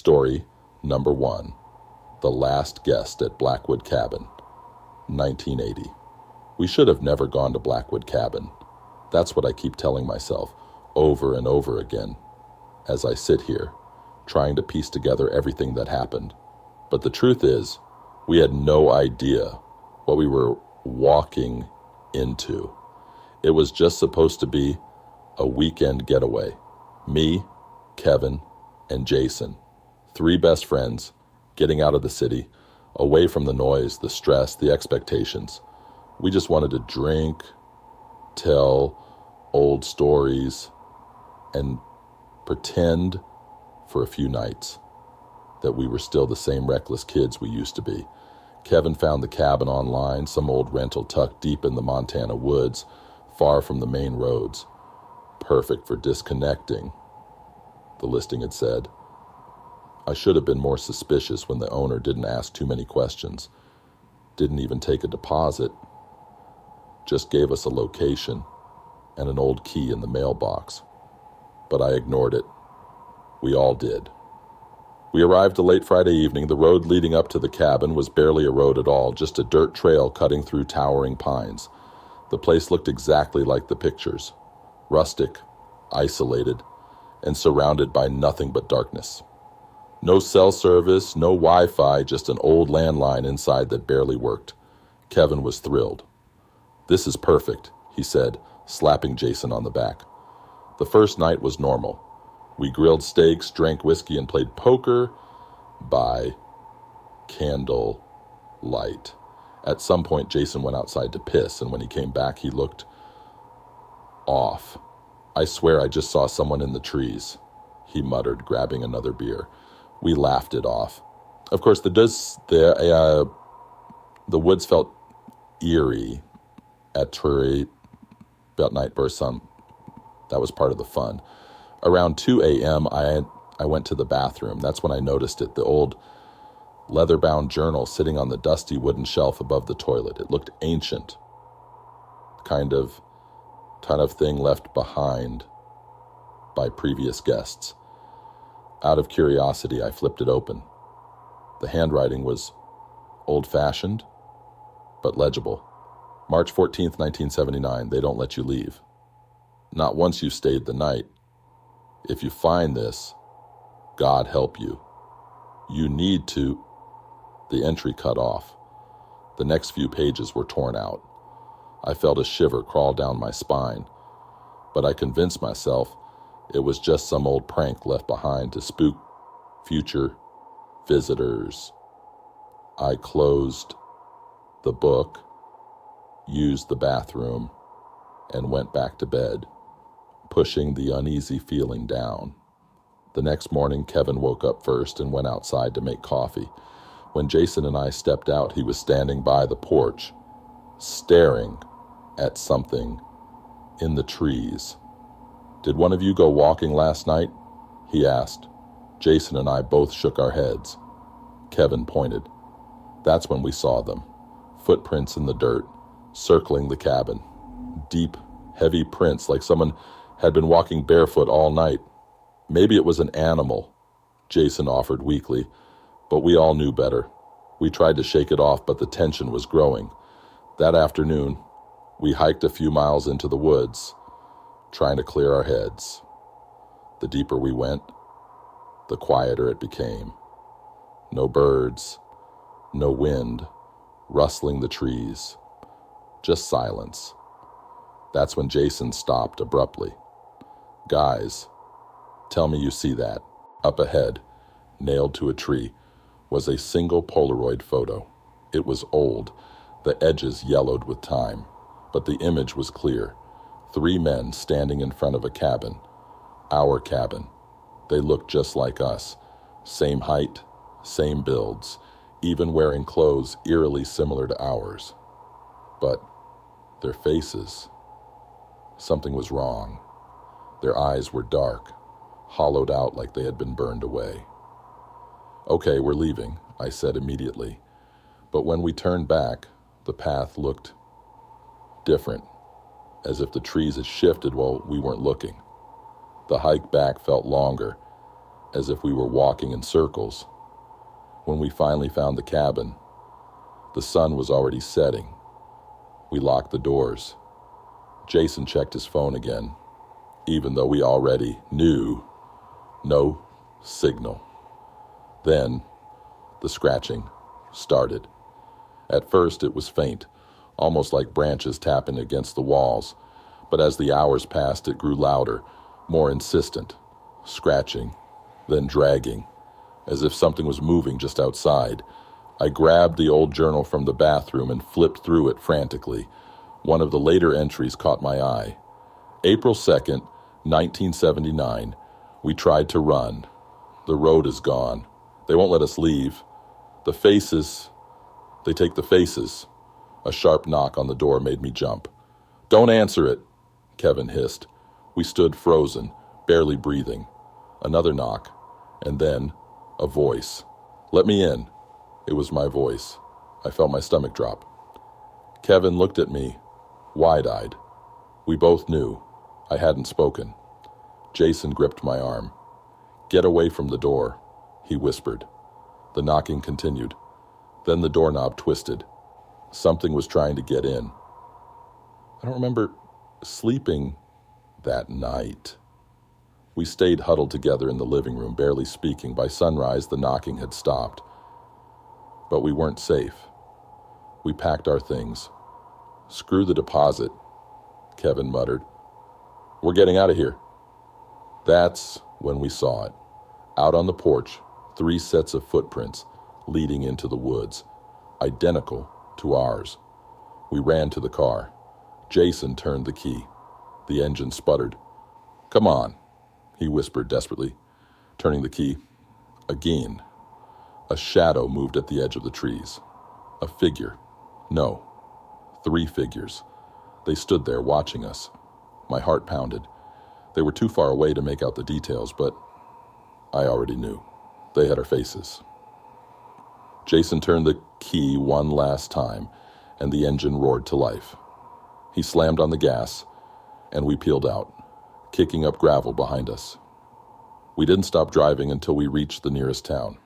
Story number 1. The Last Guest at Blackwood Cabin, 1980. We should have never gone to Blackwood Cabin. That's what I keep telling myself over and over again as I sit here, trying to piece together everything that happened. But the truth is, we had no idea what we were walking into. It was just supposed to be a weekend getaway. Me, Kevin, and Jason, 3 best friends, getting out of the city, away from the noise, the stress, the expectations. We just wanted to drink, tell old stories, and pretend for a few nights that we were still the same reckless kids we used to be. Kevin found the cabin online, some old rental tucked deep in the Montana woods, far from the main roads. Perfect for disconnecting, the listing had said. I should have been more suspicious when the owner didn't ask too many questions, didn't even take a deposit, just gave us a location and an old key in the mailbox. But I ignored it. We all did. We arrived a late Friday evening. The road leading up to the cabin was barely a road at all, just a dirt trail cutting through towering pines. The place looked exactly like the pictures, rustic, isolated, and surrounded by nothing but darkness. No cell service, no Wi-Fi, just an old landline inside that barely worked. Kevin was thrilled. "This is perfect," he said, slapping Jason on the back. The first night was normal. We grilled steaks, drank whiskey, and played poker by candle light. At some point, Jason went outside to piss, and when he came back, he looked off. "I swear I just saw someone in the trees," he muttered, grabbing another beer. We laughed it off. Of course, the woods felt eerie at Tree about night bursts on. That was part of the fun. Around 2 a.m., I went to the bathroom. That's when I noticed it, the old leather-bound journal sitting on the dusty wooden shelf above the toilet. It looked ancient, kind of thing left behind by previous guests. Out of curiosity, I flipped it open. The handwriting was old-fashioned, but legible. March 14th, 1979, they don't let you leave. Not once you stayed the night. If you find this, God help you. You need to. The entry cut off. The next few pages were torn out. I felt a shiver crawl down my spine, but I convinced myself it was just some old prank left behind to spook future visitors. I closed the book, used the bathroom, and went back to bed, pushing the uneasy feeling down. The next morning, Kevin woke up first and went outside to make coffee. When Jason and I stepped out, he was standing by the porch, staring at something in the trees. "Did one of you go walking last night?" he asked. Jason and I both shook our heads. Kevin pointed. That's when we saw them. Footprints in the dirt, circling the cabin. Deep, heavy prints like someone had been walking barefoot all night. "Maybe it was an animal," Jason offered weakly, but we all knew better. We tried to shake it off, but the tension was growing. That afternoon, we hiked a few miles into the woods, trying to clear our heads. The deeper we went, the quieter it became. No birds, no wind, rustling the trees, just silence. That's when Jason stopped abruptly. "Guys, tell me you see that." Up ahead, nailed to a tree, was a single Polaroid photo. It was old, the edges yellowed with time, but the image was clear. 3 men standing in front of a cabin. Our cabin. They looked just like us. Same height, same builds, even wearing clothes eerily similar to ours. But their faces, something was wrong. Their eyes were dark, hollowed out like they had been burned away. "Okay, we're leaving," I said immediately. But when we turned back, the path looked different, as if the trees had shifted while we weren't looking. The hike back felt longer, as if we were walking in circles. When we finally found the cabin, the sun was already setting. We locked the doors. Jason checked his phone again, even though we already knew no signal. Then the scratching started. At first it was faint, almost like branches tapping against the walls, but as the hours passed it grew louder, more insistent, scratching, then dragging, as if something was moving just outside. I grabbed the old journal from the bathroom and flipped through it frantically. One of the later entries caught my eye. April 2nd, 1979. We tried to run. The road is gone. They won't let us leave. The faces, they take the faces. A sharp knock on the door made me jump. "Don't answer it," Kevin hissed. We stood frozen, barely breathing. Another knock, and then a voice. "Let me in." It was my voice. I felt my stomach drop. Kevin looked at me, wide-eyed. We both knew. I hadn't spoken. Jason gripped my arm. "Get away from the door," he whispered. The knocking continued. Then the doorknob twisted. Something was trying to get in. I don't remember sleeping that night. We stayed huddled together in the living room, barely speaking. By sunrise, the knocking had stopped. But we weren't safe. We packed our things. "Screw the deposit," Kevin muttered. "We're getting out of here." That's when we saw it. Out on the porch, 3 sets of footprints leading into the woods, identical to ours. We ran to the car. Jason turned the key. The engine sputtered. "Come on," he whispered desperately, turning the key. Again, a shadow moved at the edge of the trees. A figure. No, 3 figures. They stood there watching us. My heart pounded. They were too far away to make out the details, but I already knew. They had our faces. Jason turned the key one last time, and the engine roared to life. He slammed on the gas, and we peeled out, kicking up gravel behind us. We didn't stop driving until we reached the nearest town.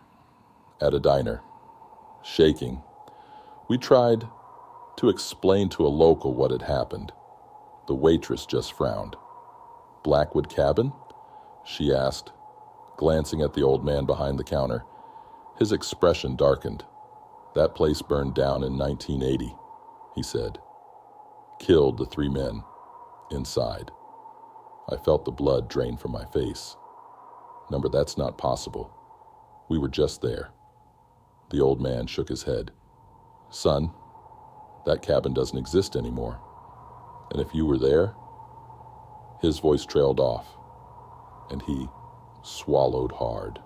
At a diner, shaking, we tried to explain to a local what had happened. The waitress just frowned. "Blackwood Cabin?" she asked, glancing at the old man behind the counter. His expression darkened. "That place burned down in 1980, he said. "Killed the 3 men inside." I felt the blood drain from my face. "Number, that's not possible. We were just there." The old man shook his head. "Son, that cabin doesn't exist anymore. And if you were there..." His voice trailed off, and he swallowed hard.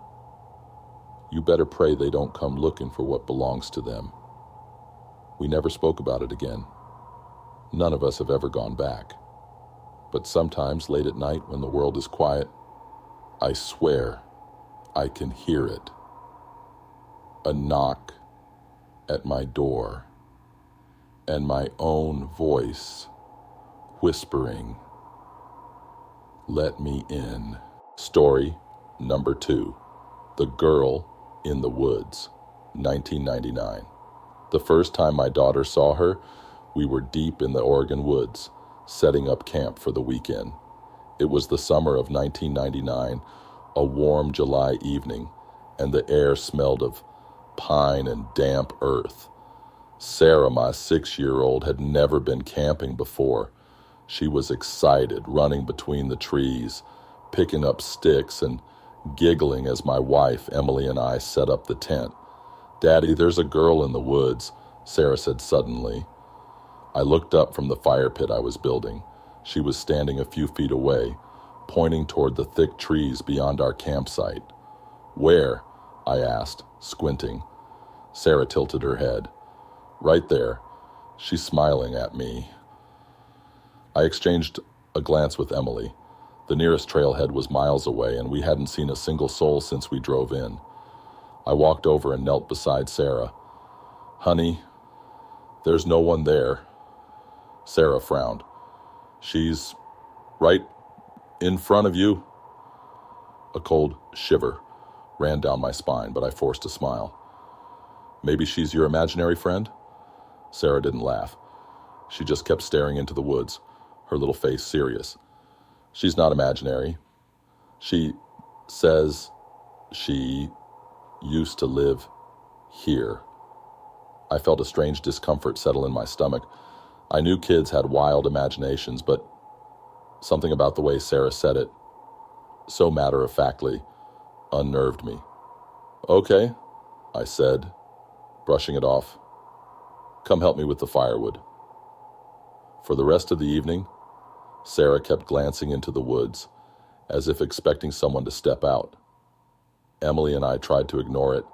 "You better pray they don't come looking for what belongs to them." We never spoke about it again. None of us have ever gone back. But sometimes, late at night, when the world is quiet, I swear I can hear it. A knock at my door, and my own voice whispering, "Let me in." Story number 2. The Girl in the Woods, 1999. The first time my daughter saw her, we were deep in the Oregon woods, setting up camp for the weekend. It was the summer of 1999, a warm July evening, and the air smelled of pine and damp earth. Sarah, my 6-year-old, had never been camping before. She was excited, running between the trees, picking up sticks and giggling as my wife, Emily, and I set up the tent. "Daddy, there's a girl in the woods," Sarah said suddenly. I looked up from the fire pit I was building. She was standing a few feet away, pointing toward the thick trees beyond our campsite. "Where?" I asked, squinting. Sarah tilted her head. "Right there. She's smiling at me." I exchanged a glance with Emily. The nearest trailhead was miles away, and we hadn't seen a single soul since we drove in. I walked over and knelt beside Sarah. "Honey, there's no one there." Sarah frowned. "She's right in front of you." A cold shiver ran down my spine, but I forced a smile. Maybe she's your imaginary friend? Sarah didn't laugh. She just kept staring into the woods, her little face serious. She's not imaginary. She says she used to live here. I felt a strange discomfort settle in my stomach. I knew kids had wild imaginations, but something about the way Sarah said it, so matter-of-factly, unnerved me. Okay, I said, brushing it off. Come help me with the firewood. For the rest of the evening, Sarah kept glancing into the woods, as if expecting someone to step out. Emily and I tried to ignore it,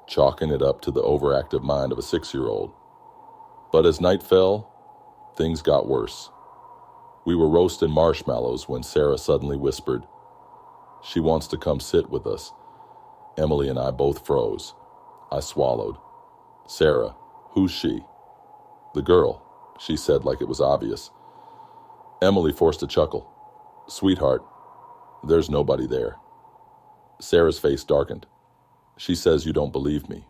chalking it up to the overactive mind of a 6-year-old. But as night fell, things got worse. We were roasting marshmallows when Sarah suddenly whispered, "She wants to come sit with us." Emily and I both froze. I swallowed. "Sarah, who's she?" "The girl," she said like it was obvious. Emily forced a chuckle. "Sweetheart, there's nobody there." Sarah's face darkened. "She says you don't believe me."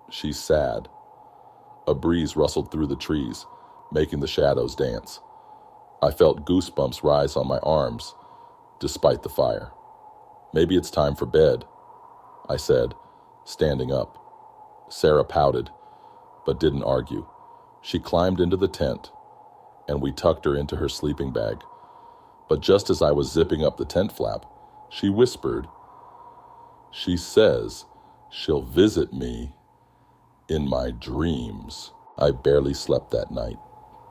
She's sad. A breeze rustled through the trees, making the shadows dance. I felt goosebumps rise on my arms, despite the fire. "Maybe it's time for bed," I said, standing up. Sarah pouted, but didn't argue. She climbed into the tent, and we tucked her into her sleeping bag. But just as I was zipping up the tent flap, she whispered, "She says she'll visit me in my dreams." I barely slept that night.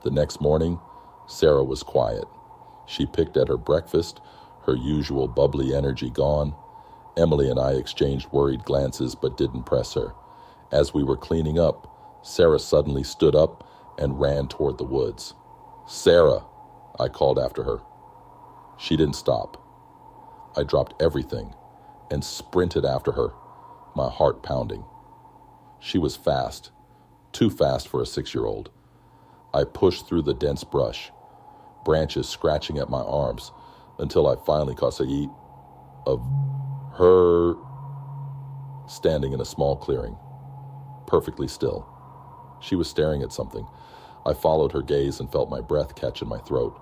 The next morning, Sarah was quiet. She picked at her breakfast, her usual bubbly energy gone. Emily and I exchanged worried glances but didn't press her. As we were cleaning up, Sarah suddenly stood up and ran toward the woods. "Sarah," I called after her. She didn't stop. I dropped everything and sprinted after her, my heart pounding. She was fast, too fast for a 6-year-old. I pushed through the dense brush, branches scratching at my arms, until I finally caught sight of her standing in a small clearing, perfectly still. She was staring at something. I followed her gaze and felt my breath catch in my throat.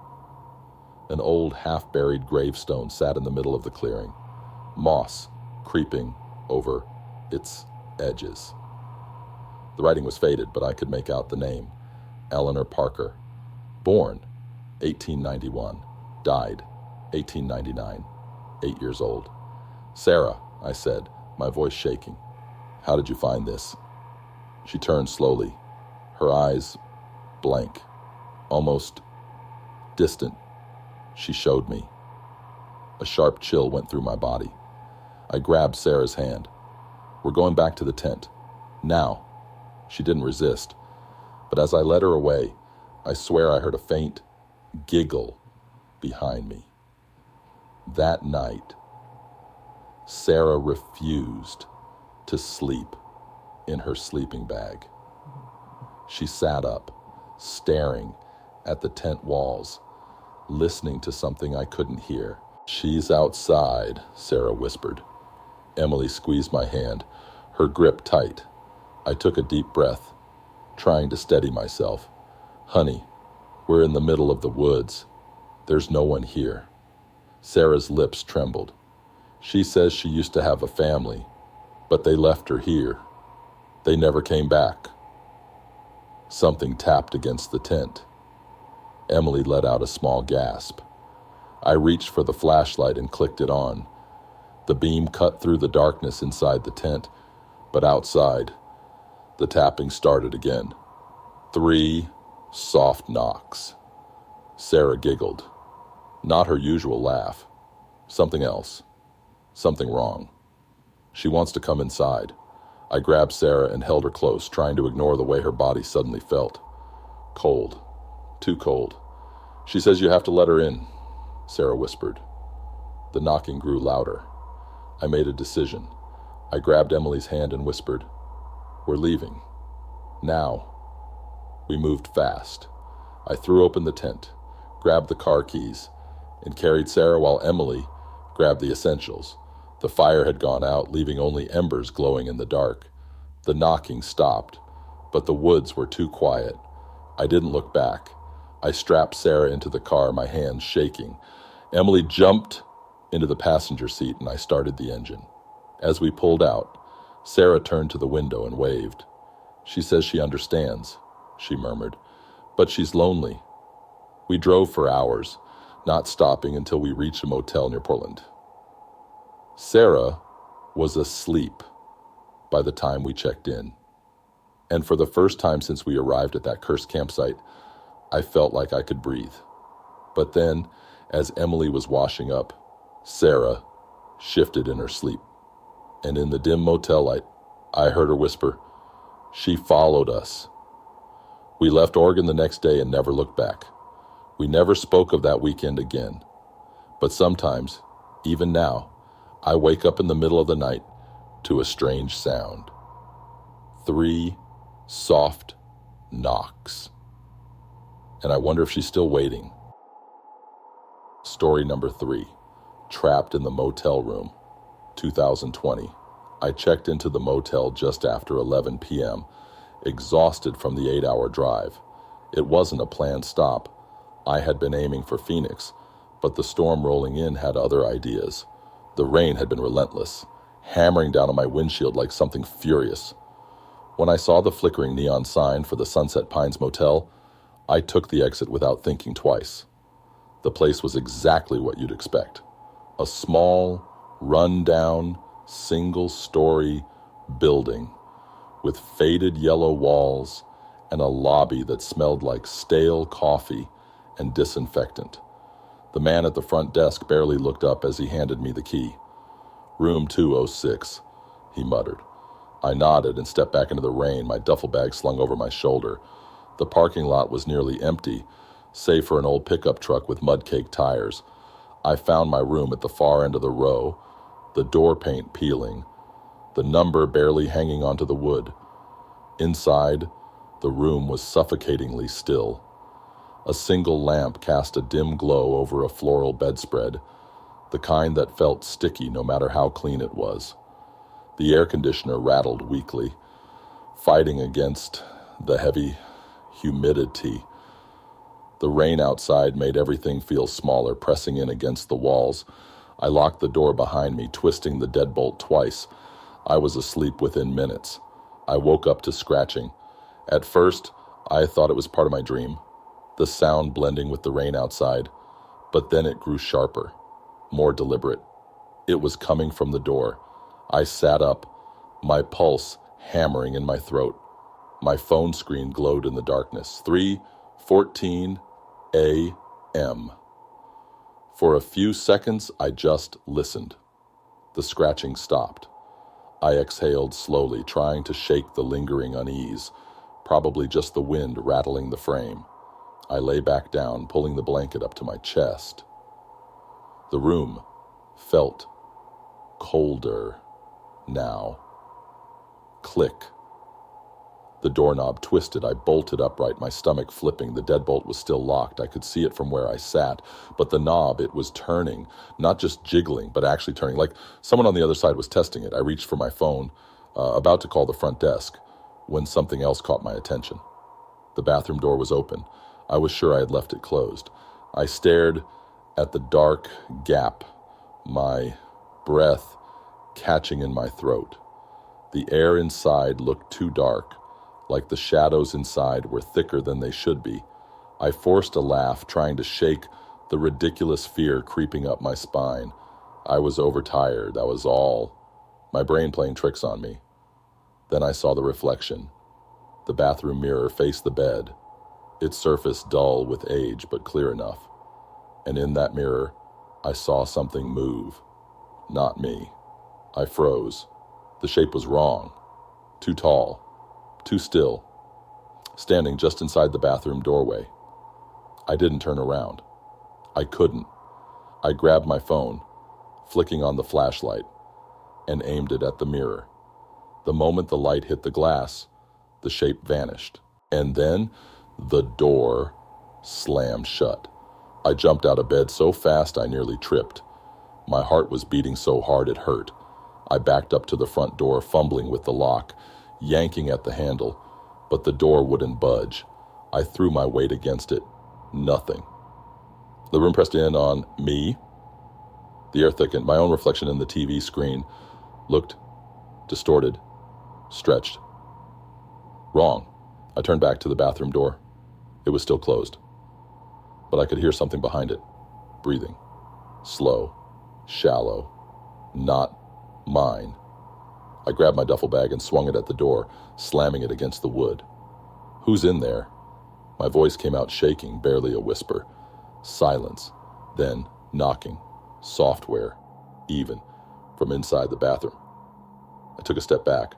An old half-buried gravestone sat in the middle of the clearing, moss creeping over its edges. The writing was faded, but I could make out the name, Eleanor Parker. Born 1891, died 1899, 8 years old. "Sarah," I said, my voice shaking. "How did you find this?" She turned slowly, her eyes blank, almost distant. She showed me. A sharp chill went through my body. I grabbed Sarah's hand. "We're going back to the tent. Now." She didn't resist, but as I led her away, I swear I heard a faint giggle behind me. That night, Sarah refused to sleep in her sleeping bag. She sat up, staring at the tent walls, listening to something I couldn't hear. "She's outside," Sarah whispered. Emily squeezed my hand, her grip tight. I took a deep breath, trying to steady myself. "Honey, we're in the middle of the woods. There's no one here." Sarah's lips trembled. "She says she used to have a family, but they left her here. They never came back." Something tapped against the tent. Emily let out a small gasp. I reached for the flashlight and clicked it on. The beam cut through the darkness inside the tent, but outside, the tapping started again. 3 soft knocks. Sarah giggled. Not her usual laugh. Something else. Something wrong. "She wants to come inside." I grabbed Sarah and held her close, trying to ignore the way her body suddenly felt. Cold. Too cold. "She says you have to let her in," Sarah whispered. The knocking grew louder. I made a decision. I grabbed Emily's hand and whispered, "We're leaving. Now." We moved fast. I threw open the tent, grabbed the car keys, and carried Sarah while Emily grabbed the essentials, The fire had gone out, leaving only embers glowing in the dark. The knocking stopped, but the woods were too quiet. I didn't look back. I strapped Sarah into the car, my hands shaking. Emily jumped into the passenger seat and I started the engine. As we pulled out, Sarah turned to the window and waved. "She says she understands," she murmured, "but she's lonely." We drove for hours, not stopping until we reached a motel near Portland. Sarah was asleep by the time we checked in. And for the first time since we arrived at that cursed campsite, I felt like I could breathe. But then, as Emily was washing up, Sarah shifted in her sleep. And in the dim motel light, I heard her whisper, "She followed us." We left Oregon the next day and never looked back. We never spoke of that weekend again. But sometimes, even now, I wake up in the middle of the night to a strange sound. 3 soft knocks. And I wonder if she's still waiting. Story number 3, trapped in the motel room, 2020. I checked into the motel just after 11 p.m., exhausted from the 8-hour drive. It wasn't a planned stop. I had been aiming for Phoenix, but the storm rolling in had other ideas. The rain had been relentless, hammering down on my windshield like something furious. When I saw the flickering neon sign for the Sunset Pines Motel, I took the exit without thinking twice. The place was exactly what you'd expect. A small, run-down, single-story building with faded yellow walls and a lobby that smelled like stale coffee and disinfectant. The man at the front desk barely looked up as he handed me the key. "Room 206, he muttered. I nodded and stepped back into the rain, my duffel bag slung over my shoulder. The parking lot was nearly empty, save for an old pickup truck with mud-caked tires. I found my room at the far end of the row, the door paint peeling, the number barely hanging onto the wood. Inside, the room was suffocatingly still. A single lamp cast a dim glow over a floral bedspread, the kind that felt sticky no matter how clean it was. The air conditioner rattled weakly, fighting against the heavy humidity. The rain outside made everything feel smaller, pressing in against the walls. I locked the door behind me, twisting the deadbolt twice. I was asleep within minutes. I woke up to scratching. At first, I thought it was part of my dream, the sound blending with the rain outside, but then it grew sharper, more deliberate. It was coming from the door. I sat up, my pulse hammering in my throat. My phone screen glowed in the darkness. 3:14 a.m. For a few seconds, I just listened. The scratching stopped. I exhaled slowly, trying to shake the lingering unease, probably just the wind rattling the frame. I lay back down, pulling the blanket up to my chest. The room felt colder now. Click. The doorknob twisted. I bolted upright, my stomach flipping. The deadbolt was still locked. I could see it from where I sat. But the knob, it was turning, not just jiggling, but actually turning, like someone on the other side was testing it. I reached for my phone, about to call the front desk, when something else caught my attention. The bathroom door was open. I was sure I had left it closed. I stared at the dark gap, my breath catching in my throat. The air inside looked too dark, like the shadows inside were thicker than they should be. I forced a laugh, trying to shake the ridiculous fear creeping up my spine. I was overtired, that was all. My brain playing tricks on me. Then I saw the reflection. The bathroom mirror faced the bed, its surface dull with age but clear enough. And in that mirror, I saw something move. Not me. I froze. The shape was wrong. Too tall. Too still. Standing just inside the bathroom doorway. I didn't turn around. I couldn't. I grabbed my phone, flicking on the flashlight, and aimed it at the mirror. The moment the light hit the glass, the shape vanished. And then the door slammed shut. I jumped out of bed so fast I nearly tripped. My heart was beating so hard it hurt. I backed up to the front door, fumbling with the lock, yanking at the handle, but the door wouldn't budge. I threw my weight against it. Nothing. The room pressed in on me. The air thickened. My own reflection in the TV screen looked distorted, stretched. Wrong. I turned back to the bathroom door. It was still closed, but I could hear something behind it, breathing. Slow, shallow, not mine. I grabbed my duffel bag and swung it at the door, slamming it against the wood. Who's in there? My voice came out shaking, barely a whisper. Silence, then knocking, software, even, from inside the bathroom. I took a step back,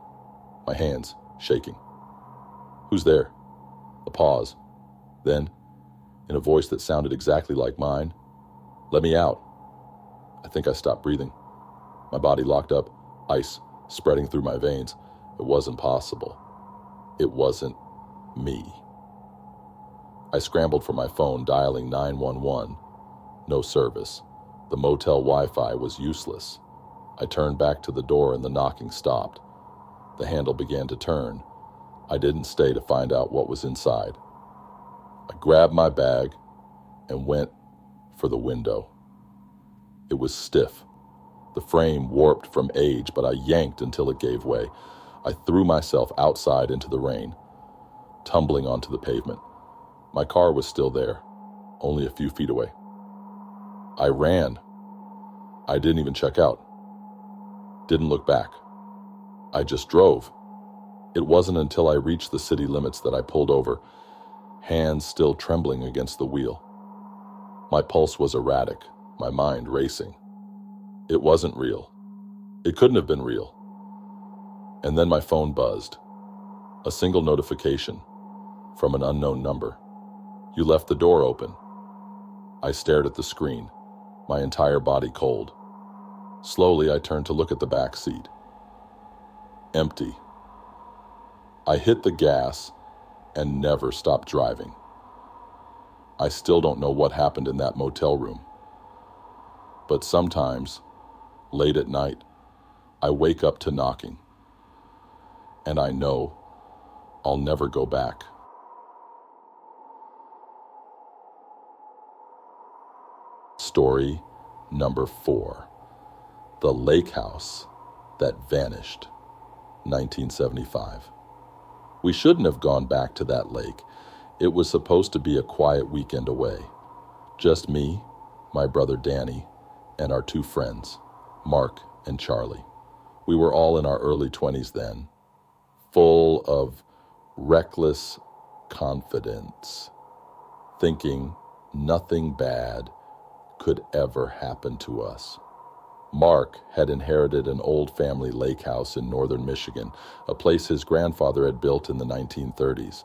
my hands shaking. Who's there? A pause. Then, in a voice that sounded exactly like mine, let me out. I think I stopped breathing. My body locked up, ice spreading through my veins. It wasn't possible. It wasn't me. I scrambled for my phone, dialing 911. No service. The motel Wi-Fi was useless. I turned back to the door and the knocking stopped. The handle began to turn. I didn't stay to find out what was inside. I grabbed my bag and went for the window. It was stiff. The frame warped from age, but I yanked until it gave way. I threw myself outside into the rain, tumbling onto the pavement. My car was still there, only a few feet away. I ran. I didn't even check out. Didn't look back. I just drove. It wasn't until I reached the city limits that I pulled over, hands still trembling against the wheel. My pulse was erratic, my mind racing. It wasn't real. It couldn't have been real. And then my phone buzzed. A single notification from an unknown number. You left the door open. I stared at the screen, my entire body cold. Slowly, I turned to look at the back seat. Empty. I hit the gas and never stopped driving. I still don't know what happened in that motel room. But sometimes, late at night, I wake up to knocking. And I know I'll never go back. Story number 4. The Lake House That Vanished, 1975. We shouldn't have gone back to that lake. It was supposed to be a quiet weekend away. Just me, my brother Danny, and our 2 friends, Mark and Charlie. We were all in our early 20s then, full of reckless confidence, thinking nothing bad could ever happen to us. Mark had inherited an old family lake house in northern Michigan, a place his grandfather had built in the 1930s.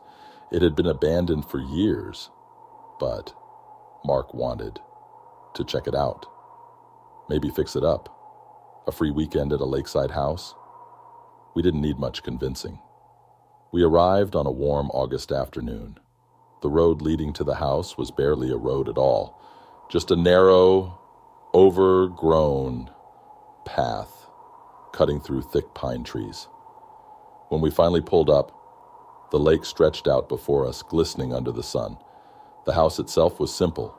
It had been abandoned for years, but Mark wanted to check it out. Maybe fix it up. A free weekend at a lakeside house? We didn't need much convincing. We arrived on a warm August afternoon. The road leading to the house was barely a road at all, just a narrow, overgrown path cutting through thick pine trees. When we finally pulled up, the lake stretched out before us, glistening under the sun. The house itself was simple.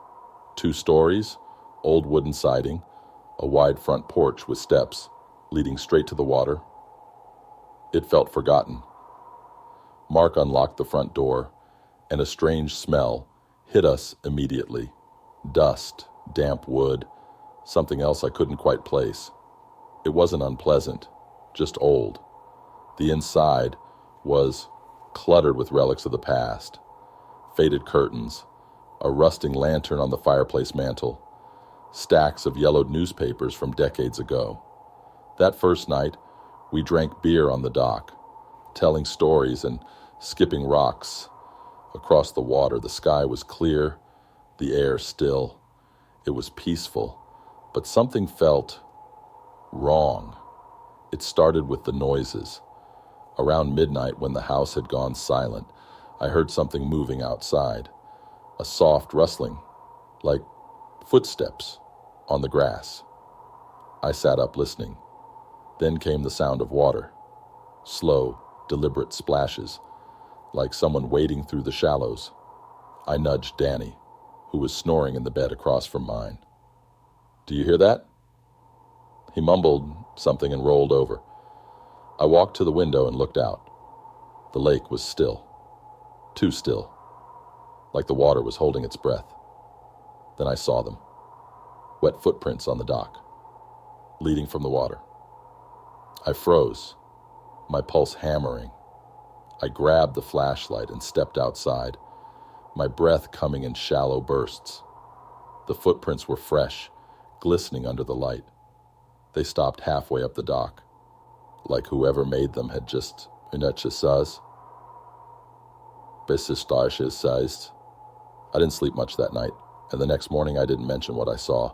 2 stories, old wooden siding, a wide front porch with steps leading straight to the water. It felt forgotten. Mark unlocked the front door, and a strange smell hit us immediately. Dust, damp wood, something else I couldn't quite place. It wasn't unpleasant, just old. The inside was cluttered with relics of the past. Faded curtains, a rusting lantern on the fireplace mantel, stacks of yellowed newspapers from decades ago. That first night, we drank beer on the dock, telling stories and skipping rocks across the water. The sky was clear, the air still. It was peaceful, but something felt wrong. It started with the noises. Around midnight, when the house had gone silent, I heard something moving outside, a soft rustling, like footsteps on the grass. I sat up listening. Then came the sound of water. Slow, deliberate splashes, like someone wading through the shallows. I nudged Danny, who was snoring in the bed across from mine. "Do you hear that?" He mumbled something and rolled over. I walked to the window and looked out. The lake was still. Too still. Like the water was holding its breath. Then I saw them. Wet footprints on the dock, leading from the water. I froze, my pulse hammering. I grabbed the flashlight and stepped outside, my breath coming in shallow bursts. The footprints were fresh, glistening under the light. They stopped halfway up the dock, like whoever made them had just says. I didn't sleep much that night, and the next morning I didn't mention what I saw.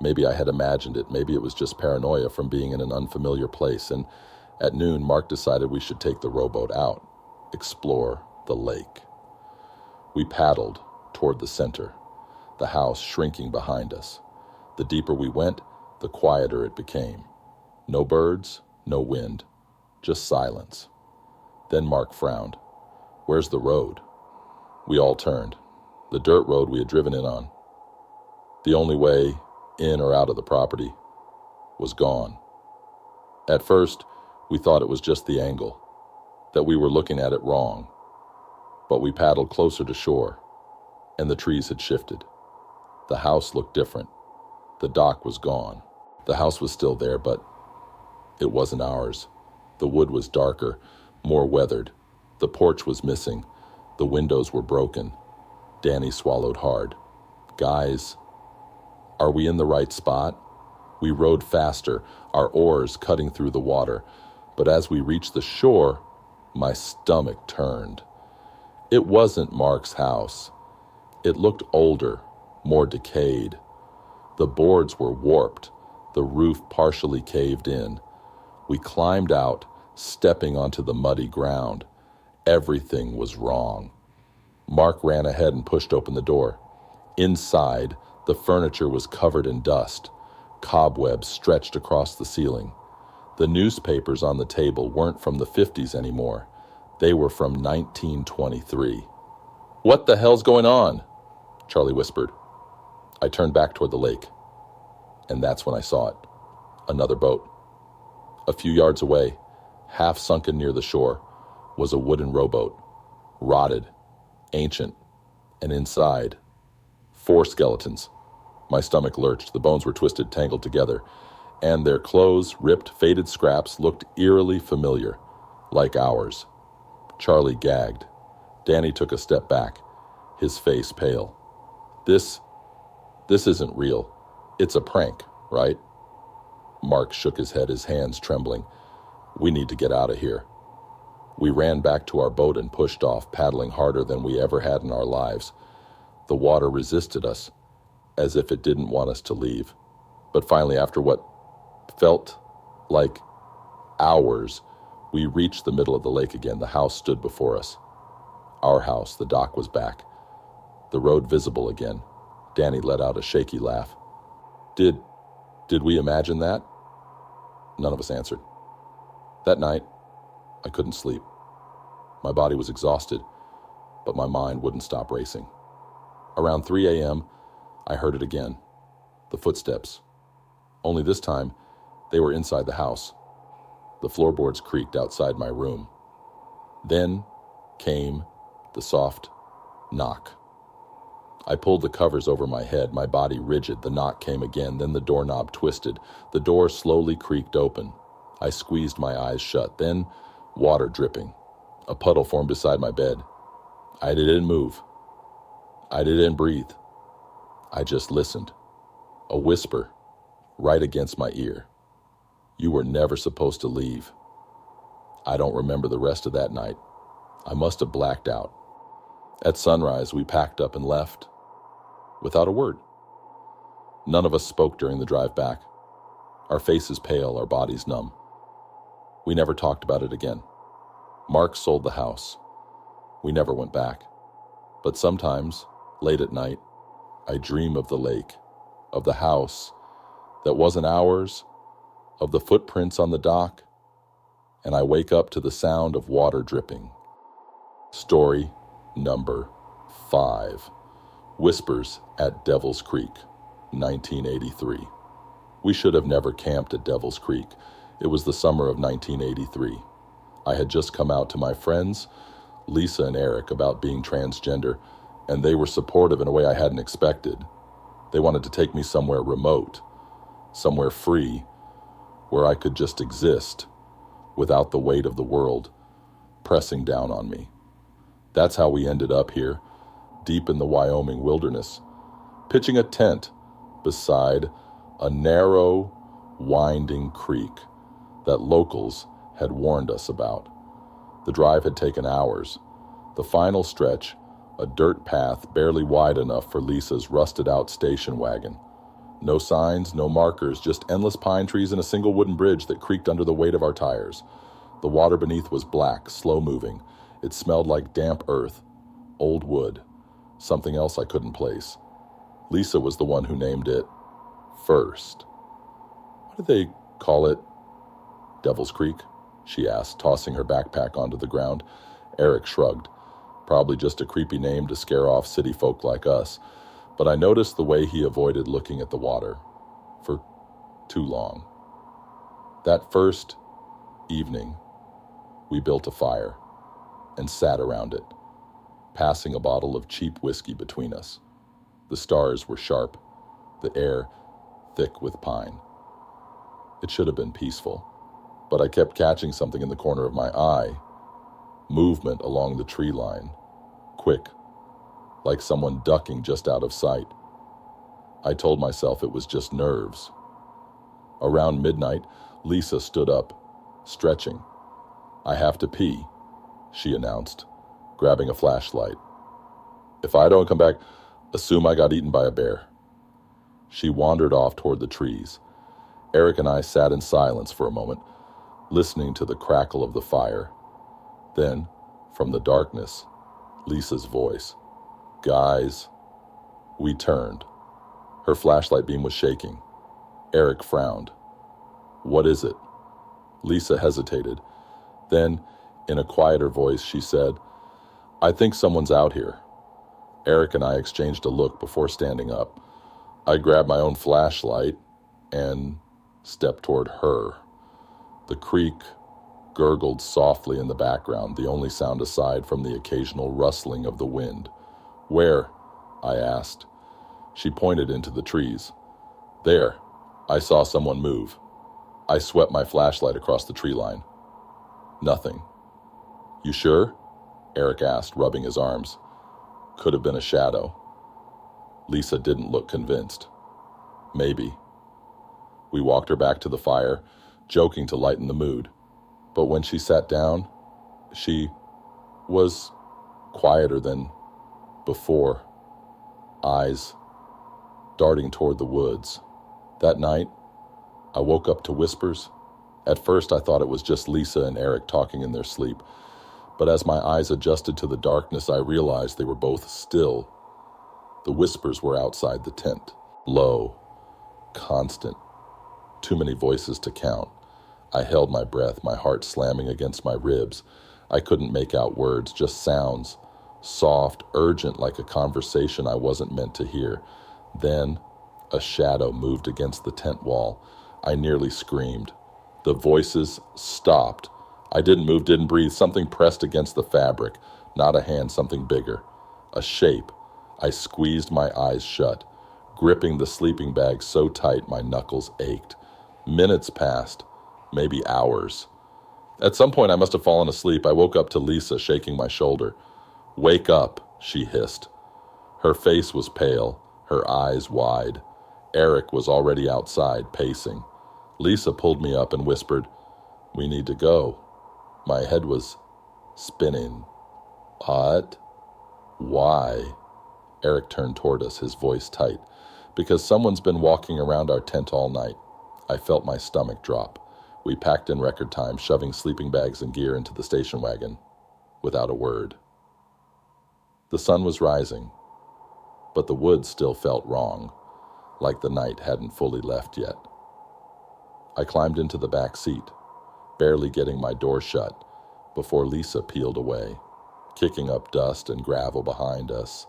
Maybe I had imagined it, maybe it was just paranoia from being in an unfamiliar place, and at noon Mark decided we should take the rowboat out, explore the lake. We paddled toward the center, the house shrinking behind us. The deeper we went, the quieter it became. No birds, no wind, just silence. Then Mark frowned. "Where's the road?" We all turned. The dirt road we had driven in on. The only way in or out of the property was gone. At first, we thought it was just the angle, that we were looking at it wrong. But we paddled closer to shore, and the trees had shifted. The house looked different. The dock was gone. The house was still there, but it wasn't ours. The wood was darker, more weathered. The porch was missing. The windows were broken. Danny swallowed hard. "Guys, are we in the right spot?" We rowed faster, our oars cutting through the water. But as we reached the shore, my stomach turned. It wasn't Mark's house. It looked older, more decayed. The boards were warped, the roof partially caved in. We climbed out, stepping onto the muddy ground. Everything was wrong. Mark ran ahead and pushed open the door. Inside, the furniture was covered in dust. Cobwebs stretched across the ceiling. The newspapers on the table weren't from the 50s anymore. They were from 1923. "What the hell's going on?" Charlie whispered. I turned back toward the lake, and that's when I saw it. Another boat. A few yards away, half sunken near the shore, was a wooden rowboat. Rotted, ancient, and inside, 4 skeletons. My stomach lurched. The bones were twisted, tangled together, and their clothes, ripped, faded scraps, looked eerily familiar, like ours. Charlie gagged. Danny took a step back, his face pale. This isn't real. It's a prank, right?" Mark shook his head, his hands trembling. "We need to get out of here." We ran back to our boat and pushed off, paddling harder than we ever had in our lives. The water resisted us, as if it didn't want us to leave. But finally, after what felt like hours, we reached the middle of the lake again. The house stood before us. Our house. The dock was back. The road visible again. Danny let out a shaky laugh. Did we imagine that?" None of us answered. That night, I couldn't sleep. My body was exhausted, but my mind wouldn't stop racing. Around 3 a.m., I heard it again. The footsteps. Only this time, they were inside the house. The floorboards creaked outside my room. Then came the soft knock. I pulled the covers over my head, my body rigid. The knock came again, then the doorknob twisted. The door slowly creaked open. I squeezed my eyes shut. Then water dripping. A puddle formed beside my bed. I didn't move. I didn't breathe. I just listened. A whisper right against my ear. "You were never supposed to leave." I don't remember the rest of that night. I must have blacked out. At sunrise, we packed up and left without a word. None of us spoke during the drive back. Our faces pale, our bodies numb. We never talked about it again. Mark sold the house. We never went back. But sometimes, late at night, I dream of the lake, of the house that wasn't ours, of the footprints on the dock, and I wake up to the sound of water dripping. Story number 5. Whispers at Devil's Creek, 1983. We should have never camped at Devil's Creek. It was the summer of 1983. I had just come out to my friends, Lisa and Eric, about being transgender, and they were supportive in a way I hadn't expected. They wanted to take me somewhere remote, somewhere free, where I could just exist without the weight of the world pressing down on me. That's how we ended up here, deep in the Wyoming wilderness, pitching a tent beside a narrow, winding creek that locals had warned us about. The drive had taken hours. The final stretch, a dirt path barely wide enough for Lisa's rusted-out station wagon. No signs, no markers, just endless pine trees and a single wooden bridge that creaked under the weight of our tires. The water beneath was black, slow-moving. It smelled like damp earth, old wood, something else I couldn't place. Lisa was the one who named it first. What did they call it? Devil's Creek? She asked, tossing her backpack onto the ground. Eric shrugged. Probably just a creepy name to scare off city folk like us. But I noticed the way he avoided looking at the water for too long. That first evening, we built a fire and sat around it, passing a bottle of cheap whiskey between us. The stars were sharp, the air thick with pine. It should have been peaceful, but I kept catching something in the corner of my eye, movement along the tree line, quick, like someone ducking just out of sight. I told myself it was just nerves. Around midnight, Lisa stood up, stretching. "I have to pee," she announced, grabbing a flashlight. "If I don't come back, assume I got eaten by a bear." She wandered off toward the trees. Eric and I sat in silence for a moment, listening to the crackle of the fire. Then, from the darkness, Lisa's voice. "Guys." We turned. Her flashlight beam was shaking. Eric frowned. "What is it?" Lisa hesitated. Then, in a quieter voice, she said, "I think someone's out here." Eric and I exchanged a look before standing up. I grabbed my own flashlight and stepped toward her. The creek gurgled softly in the background, the only sound aside from the occasional rustling of the wind. "Where?" I asked. She pointed into the trees. "There. I saw someone move." I swept my flashlight across the tree line. "Nothing." "You sure?" Eric asked, rubbing his arms. "Could have been a shadow." Lisa didn't look convinced. "Maybe." We walked her back to the fire, joking to lighten the mood. But when she sat down, she was quieter than before, eyes darting toward the woods. That night, I woke up to whispers. At first, I thought it was just Lisa and Eric talking in their sleep. But as my eyes adjusted to the darkness, I realized they were both still. The whispers were outside the tent. Low, constant, too many voices to count. I held my breath, my heart slamming against my ribs. I couldn't make out words, just sounds, soft, urgent, like a conversation I wasn't meant to hear. Then, a shadow moved against the tent wall. I nearly screamed. The voices stopped. I didn't move, didn't breathe. Something pressed against the fabric. Not a hand, something bigger. A shape. I squeezed my eyes shut, gripping the sleeping bag so tight my knuckles ached. Minutes passed, maybe hours. At some point I must have fallen asleep. I woke up to Lisa shaking my shoulder. "Wake up," she hissed. Her face was pale, her eyes wide. Eric was already outside, pacing. Lisa pulled me up and whispered, "We need to go." My head was spinning. "What? Why?" Eric turned toward us, his voice tight. "Because someone's been walking around our tent all night." I felt my stomach drop. We packed in record time, shoving sleeping bags and gear into the station wagon, without a word. The sun was rising, but the woods still felt wrong, like the night hadn't fully left yet. I climbed into the back seat, barely getting my door shut before Lisa peeled away, kicking up dust and gravel behind us.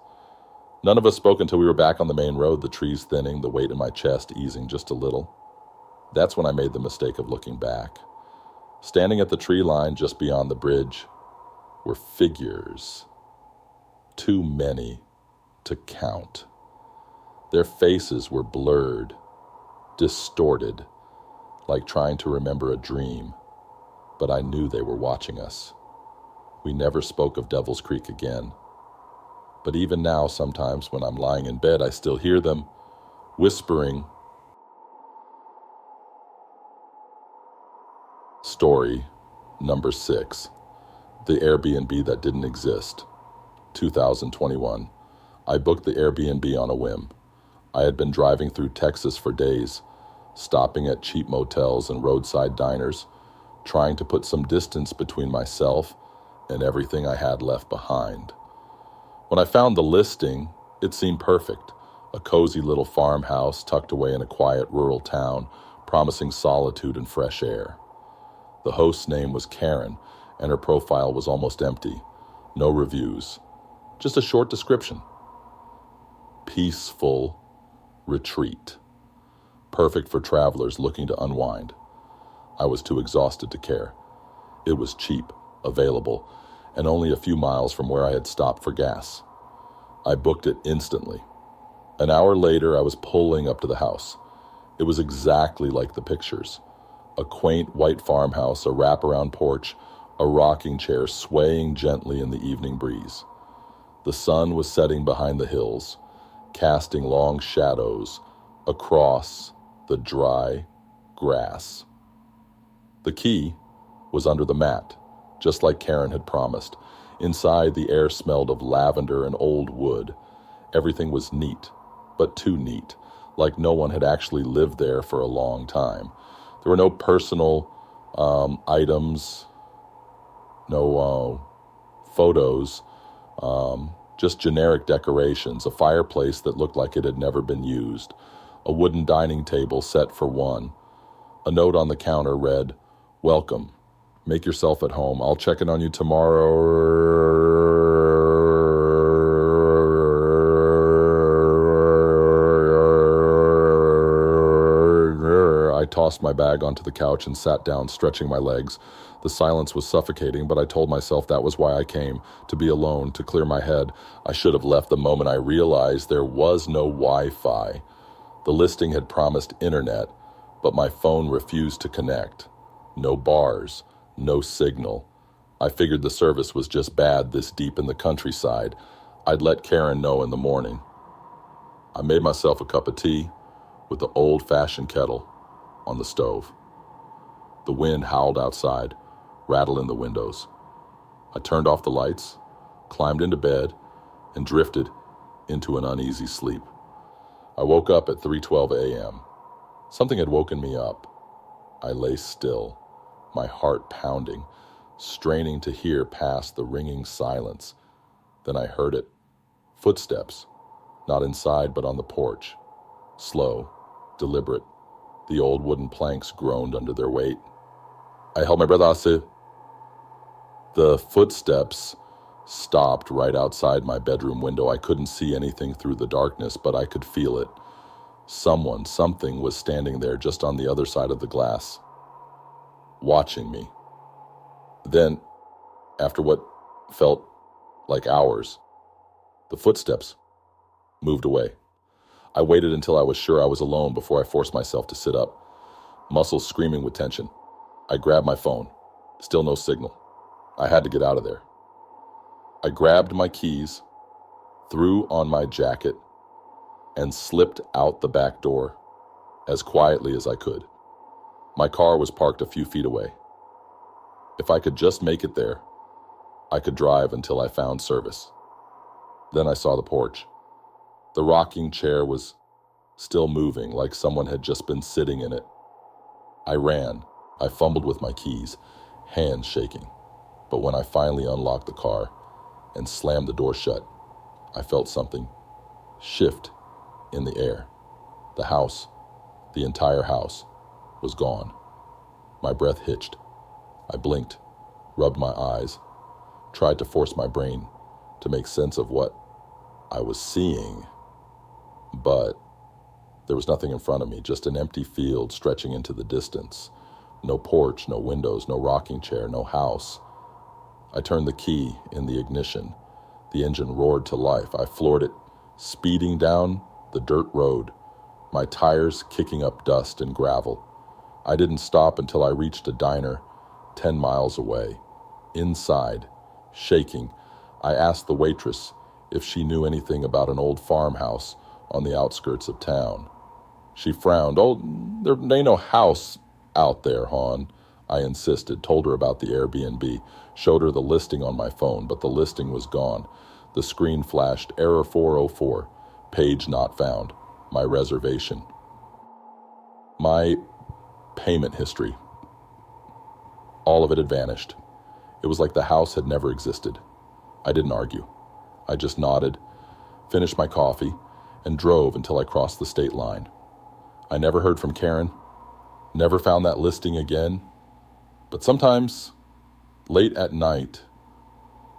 None of us spoke until we were back on the main road, the trees thinning, the weight in my chest easing just a little. That's when I made the mistake of looking back. Standing at the tree line just beyond the bridge were figures. Too many to count. Their faces were blurred, distorted, like trying to remember a dream, but I knew they were watching us. We never spoke of Devil's Creek again. But even now, sometimes when I'm lying in bed, I still hear them whispering. Story number 6. The Airbnb that didn't exist. 2021. I booked the Airbnb on a whim. I had been driving through Texas for days, stopping at cheap motels and roadside diners, trying to put some distance between myself and everything I had left behind. When I found the listing, it seemed perfect. A cozy little farmhouse tucked away in a quiet rural town, promising solitude and fresh air. The host's name was Karen, and her profile was almost empty. No reviews. Just a short description. Peaceful retreat. Perfect for travelers looking to unwind. I was too exhausted to care. It was cheap, available, and only a few miles from where I had stopped for gas. I booked it instantly. An hour later, I was pulling up to the house. It was exactly like the pictures. A quaint white farmhouse, a wraparound porch, a rocking chair swaying gently in the evening breeze. The sun was setting behind the hills, casting long shadows across the dry grass. The key was under the mat, just like Karen had promised. Inside, the air smelled of lavender and old wood. Everything was neat, but too neat, like no one had actually lived there for a long time. There were no personal items, no photos, just generic decorations, a fireplace that looked like it had never been used, a wooden dining table set for one. A note on the counter read, "Welcome. Make yourself at home. I'll check in on you tomorrow." I tossed my bag onto the couch and sat down, stretching my legs. The silence was suffocating, but I told myself that was why I came, to be alone, to clear my head. I should have left the moment I realized there was no Wi-Fi. The listing had promised internet, but my phone refused to connect. No bars, no signal. I figured the service was just bad this deep in the countryside. I'd let Karen know in the morning. I made myself a cup of tea with the old-fashioned kettle on the stove. The wind howled outside, rattling the windows. I turned off the lights, climbed into bed, and drifted into an uneasy sleep. I woke up at 3:12 a.m. Something had woken me up. I lay still, my heart pounding, straining to hear past the ringing silence. Then I heard it. Footsteps, not inside but on the porch. Slow, deliberate. The old wooden planks groaned under their weight. I held my breath. The footsteps stopped right outside my bedroom window. I couldn't see anything through the darkness, but I could feel it. Something was standing there just on the other side of the glass, watching me. Then, after what felt like hours, the footsteps moved away. I waited until I was sure I was alone before I forced myself to sit up, muscles screaming with tension. I grabbed my phone. Still no signal. I had to get out of there. I grabbed my keys, threw on my jacket, and slipped out the back door as quietly as I could. My car was parked a few feet away. If I could just make it there, I could drive until I found service. Then I saw the porch. The rocking chair was still moving, like someone had just been sitting in it. I ran. I fumbled with my keys, hands shaking. But when I finally unlocked the car and slammed the door shut, I felt something shift in the air. The house, the entire house, was gone. My breath hitched. I blinked, rubbed my eyes, tried to force my brain to make sense of what I was seeing. But there was nothing in front of me, just an empty field stretching into the distance. No porch, no windows, no rocking chair, no house. I turned the key in the ignition. The engine roared to life. I floored it, speeding down the dirt road, my tires kicking up dust and gravel. I didn't stop until I reached a diner 10 miles away. Inside, shaking, I asked the waitress if she knew anything about an old farmhouse on the outskirts of town. She frowned. "Oh, there ain't no house out there, hon," I insisted, told her about the Airbnb, showed her the listing on my phone, but the listing was gone. The screen flashed, "Error 404, page not found." My reservation. My payment history. All of it had vanished. It was like the house had never existed. I didn't argue. I just nodded, finished my coffee, and drove until I crossed the state line. I never heard from Karen, never found that listing again. But sometimes, late at night,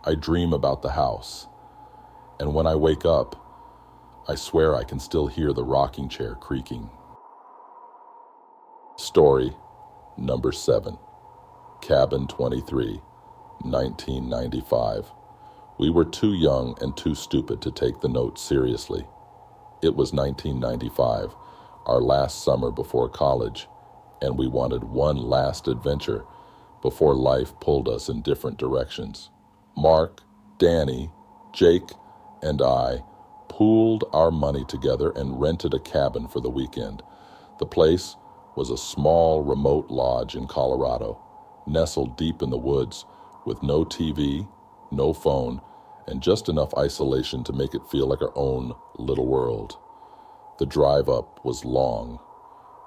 I dream about the house. And when I wake up, I swear I can still hear the rocking chair creaking. Story number 7. Cabin 23, 1995. We were too young and too stupid to take the note seriously. It was 1995, our last summer before college, and we wanted one last adventure before life pulled us in different directions. Mark, Danny, Jake, and I pooled our money together and rented a cabin for the weekend. The place was a small, remote lodge in Colorado, nestled deep in the woods, with no TV, no phone, and just enough isolation to make it feel like our own little world. The drive up was long,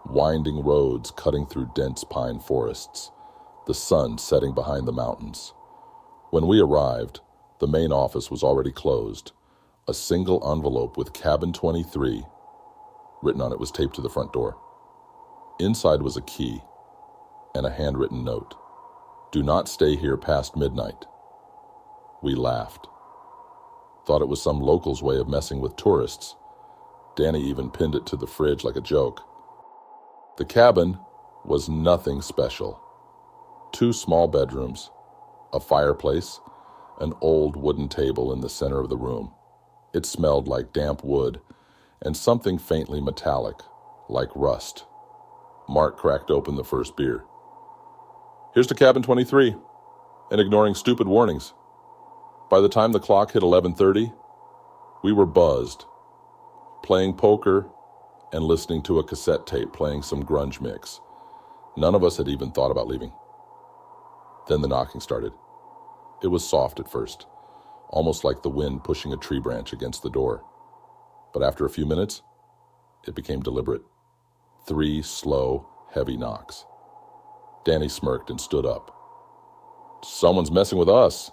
winding roads cutting through dense pine forests, the sun setting behind the mountains. When we arrived, the main office was already closed. A single envelope with Cabin 23 written on it was taped to the front door. Inside was a key and a handwritten note. "Do not stay here past midnight." We laughed. Thought it was some local's way of messing with tourists. Danny even pinned it to the fridge like a joke. The cabin was nothing special. 2 small bedrooms, a fireplace, an old wooden table in the center of the room. It smelled like damp wood and something faintly metallic, like rust. Mark cracked open the first beer. "Here's to Cabin 23, and ignoring stupid warnings." By the time the clock hit 11:30, we were buzzed, playing poker and listening to a cassette tape playing some grunge mix. None of us had even thought about leaving. Then the knocking started. It was soft at first, almost like the wind pushing a tree branch against the door. But after a few minutes, it became deliberate. 3 slow, heavy knocks. Danny smirked and stood up. "Someone's messing with us."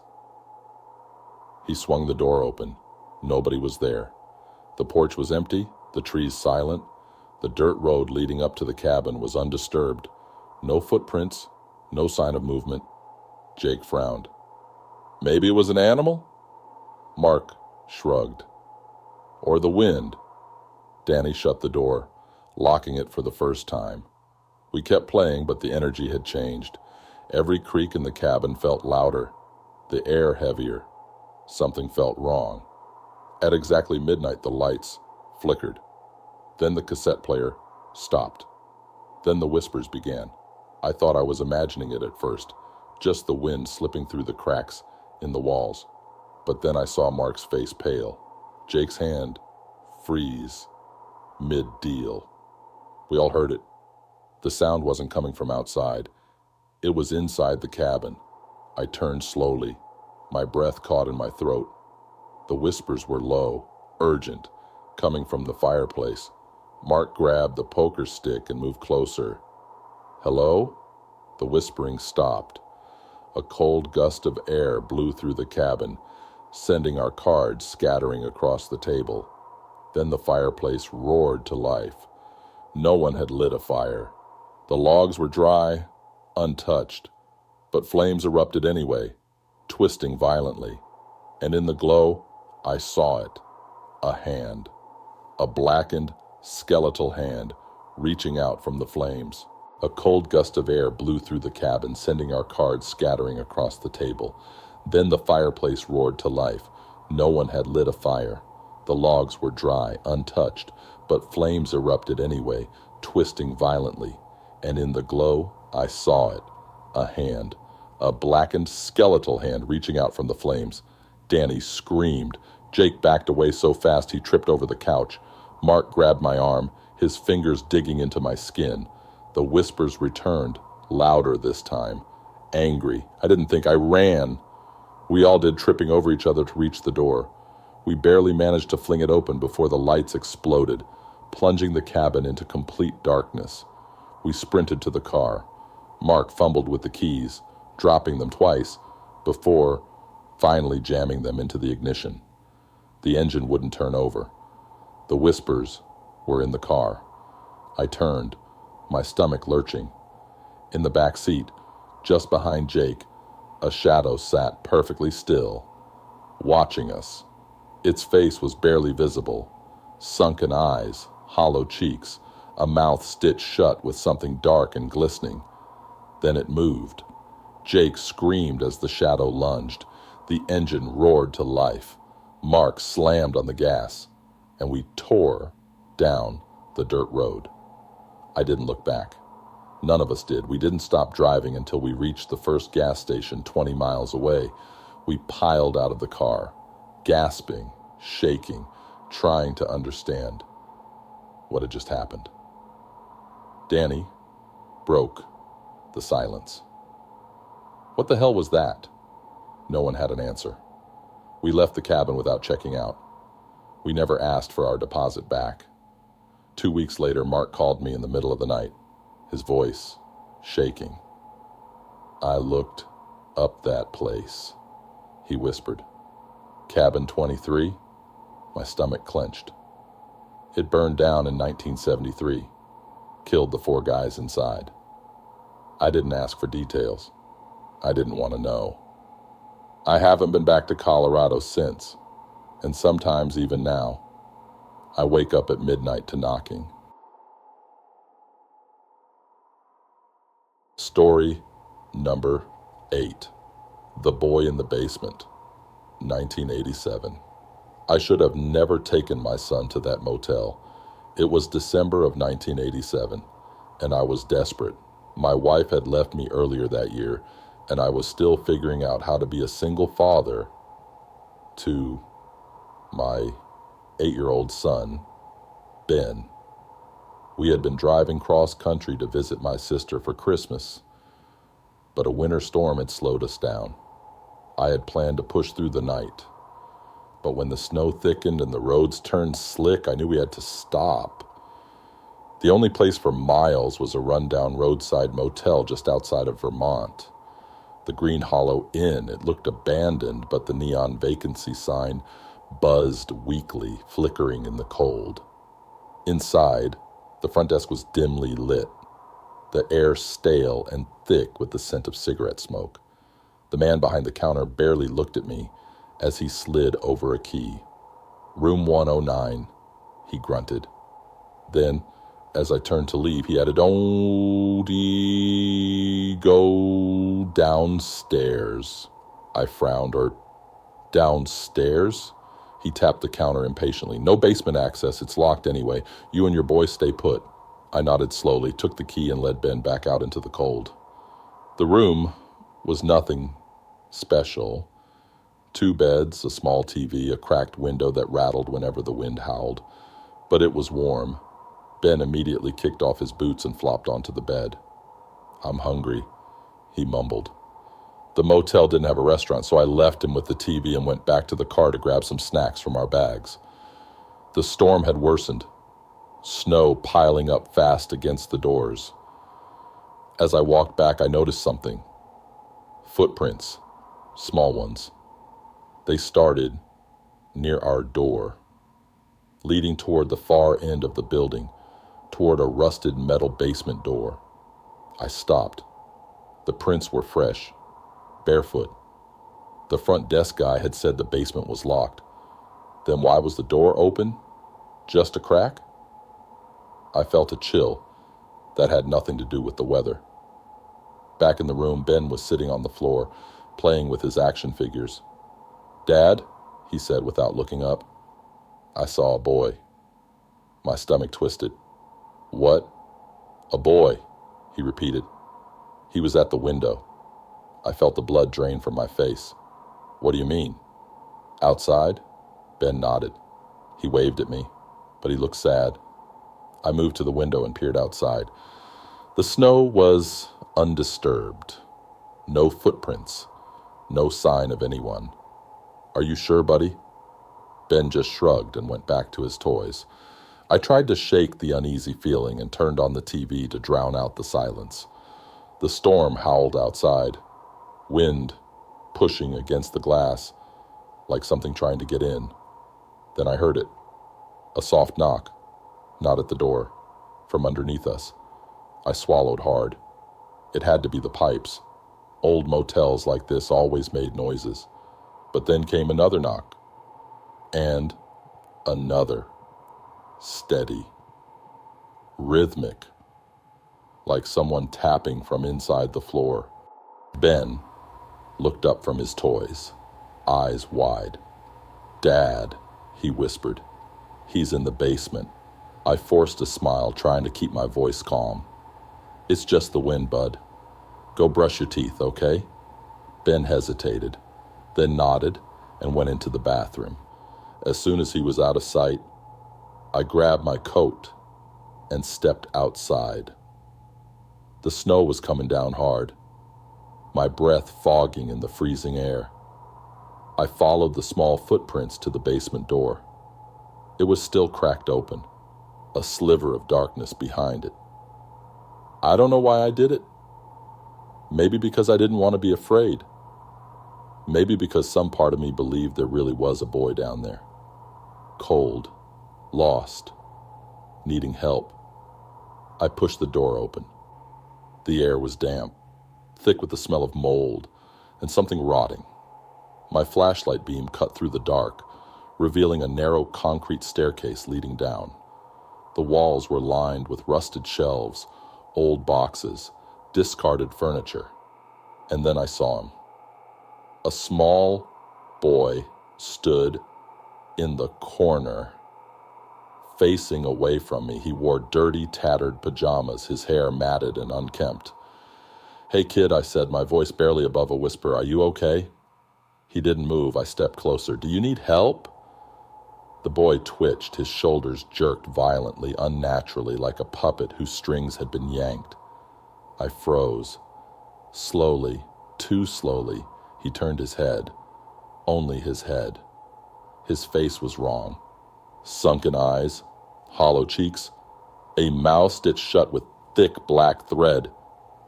He swung the door open. Nobody was there. The porch was empty, the trees silent. The dirt road leading up to the cabin was undisturbed. No footprints, no sign of movement. Jake frowned. "Maybe it was an animal?" Mark shrugged. "Or the wind." Danny shut the door, locking it for the first time. We kept playing, but the energy had changed. Every creak in the cabin felt louder, the air heavier. Something felt wrong. At exactly midnight, the lights flickered. Then the cassette player stopped. Then the whispers began. I thought I was imagining it at first, just the wind slipping through the cracks in the walls. But then I saw Mark's face pale, Jake's hand freeze, mid-deal. We all heard it. The sound wasn't coming from outside. It was inside the cabin. I turned slowly, my breath caught in my throat. The whispers were low, urgent, coming from the fireplace. Mark grabbed the poker stick and moved closer. "Hello?" The whispering stopped. A cold gust of air blew through the cabin, sending our cards scattering across the table. Then the fireplace roared to life. No one had lit a fire. The logs were dry, untouched, but flames erupted anyway, twisting violently. And in the glow, I saw it, a hand, a blackened, skeletal hand reaching out from the flames. A cold gust of air blew through the cabin, sending our cards scattering across the table. Then the fireplace roared to life. No one had lit a fire. The logs were dry, untouched, but flames erupted anyway, twisting violently. And in the glow, I saw it, a hand, a blackened, skeletal hand reaching out from the flames. Danny screamed. Jake backed away so fast he tripped over the couch. Mark grabbed my arm, his fingers digging into my skin. The whispers returned, louder this time, angry. I didn't think. I ran. We all did, tripping over each other to reach the door. We barely managed to fling it open before the lights exploded, plunging the cabin into complete darkness. We sprinted to the car. Mark fumbled with the keys, dropping them twice, before finally jamming them into the ignition. The engine wouldn't turn over. The whispers were in the car. I turned, my stomach lurching. In the back seat, just behind Jake, a shadow sat perfectly still, watching us. Its face was barely visible. Sunken eyes, hollow cheeks, a mouth stitched shut with something dark and glistening. Then it moved. Jake screamed as the shadow lunged. The engine roared to life. Mark slammed on the gas, and we tore down the dirt road. I didn't look back. None of us did. We didn't stop driving until we reached the first gas station 20 miles away. We piled out of the car, gasping, shaking, trying to understand what had just happened. Danny broke the silence. What the hell was that? No one had an answer. We left the cabin without checking out. We never asked for our deposit back. 2 weeks later, Mark called me in the middle of the night, his voice shaking. I looked up that place, he whispered. Cabin 23? My stomach clenched. It burned down in 1973, killed the 4 guys inside. I didn't ask for details. I didn't want to know. I haven't been back to Colorado since, and sometimes even now, I wake up at midnight to knocking. Story number 8. The Boy in the Basement, 1987. I should have never taken my son to that motel. It was December of 1987, and I was desperate. My wife had left me earlier that year, and I was still figuring out how to be a single father to my 8-year-old son, Ben. We had been driving cross country to visit my sister for Christmas, but a winter storm had slowed us down. I had planned to push through the night, but when the snow thickened and the roads turned slick, I knew we had to stop. The only place for miles was a rundown roadside motel just outside of Vermont. The Green Hollow Inn. It looked abandoned, but the neon vacancy sign buzzed weakly, flickering in the cold. Inside, the front desk was dimly lit, the air stale and thick with the scent of cigarette smoke. The man behind the counter barely looked at me as he slid over a key. Room 109, he grunted. Then, as I turned to leave, he added, "Only go downstairs." I frowned. "Or downstairs?" He tapped the counter impatiently. "No basement access. It's locked anyway. You and your boy stay put." I nodded slowly, took the key, and led Ben back out into the cold. The room was nothing special. 2 beds, a small TV, a cracked window that rattled whenever the wind howled. But it was warm. Ben immediately kicked off his boots and flopped onto the bed. "I'm hungry," he mumbled. The motel didn't have a restaurant, so I left him with the TV and went back to the car to grab some snacks from our bags. The storm had worsened, snow piling up fast against the doors. As I walked back, I noticed something. Footprints, small ones. They started near our door, leading toward the far end of the building, toward a rusted metal basement door. I stopped, The prints were fresh, barefoot. The front desk guy had said the basement was locked. Then why was the door open? Just a crack? I felt a chill that had nothing to do with the weather. Back in the room, Ben was sitting on the floor, playing with his action figures. "Dad," he said without looking up. I saw a boy. My stomach twisted. "What?" "A boy," he repeated. He was at the window. I felt the blood drain from my face. "What do you mean?" "Outside?" Ben nodded. He waved at me, but he looked sad. I moved to the window and peered outside. The snow was undisturbed. No footprints. No sign of anyone. "Are you sure, buddy?" Ben just shrugged and went back to his toys. I tried to shake the uneasy feeling and turned on the TV to drown out the silence. The storm howled outside. Wind pushing against the glass, like something trying to get in. Then I heard it. A soft knock. Not at the door. From underneath us. I swallowed hard. It had to be the pipes. Old motels like this always made noises. But then came another knock. And another. Steady. Rhythmic. Like someone tapping from inside the floor. Ben looked up from his toys, eyes wide. "Dad," he whispered. "He's in the basement." I forced a smile, trying to keep my voice calm. "It's just the wind, bud. Go brush your teeth, okay?" Ben hesitated, then nodded and went into the bathroom. As soon as he was out of sight, I grabbed my coat and stepped outside. The snow was coming down hard, my breath fogging in the freezing air. I followed the small footprints to the basement door. It was still cracked open, a sliver of darkness behind it. I don't know why I did it. Maybe because I didn't want to be afraid. Maybe because some part of me believed there really was a boy down there. Cold, lost, needing help. I pushed the door open. The air was damp, thick with the smell of mold and something rotting. My flashlight beam cut through the dark, revealing a narrow concrete staircase leading down. The walls were lined with rusted shelves, old boxes, discarded furniture. And then I saw him. A small boy stood in the corner, facing away from me. He wore dirty, tattered pajamas, his hair matted and unkempt. "Hey, kid," I said, my voice barely above a whisper. "Are you okay?" He didn't move. I stepped closer. "Do you need help?" The boy twitched. His shoulders jerked violently, unnaturally, like a puppet whose strings had been yanked. I froze. Slowly, too slowly, he turned his head. Only his head. His face was wrong. Sunken eyes, hollow cheeks, a mouth stitched shut with thick black thread.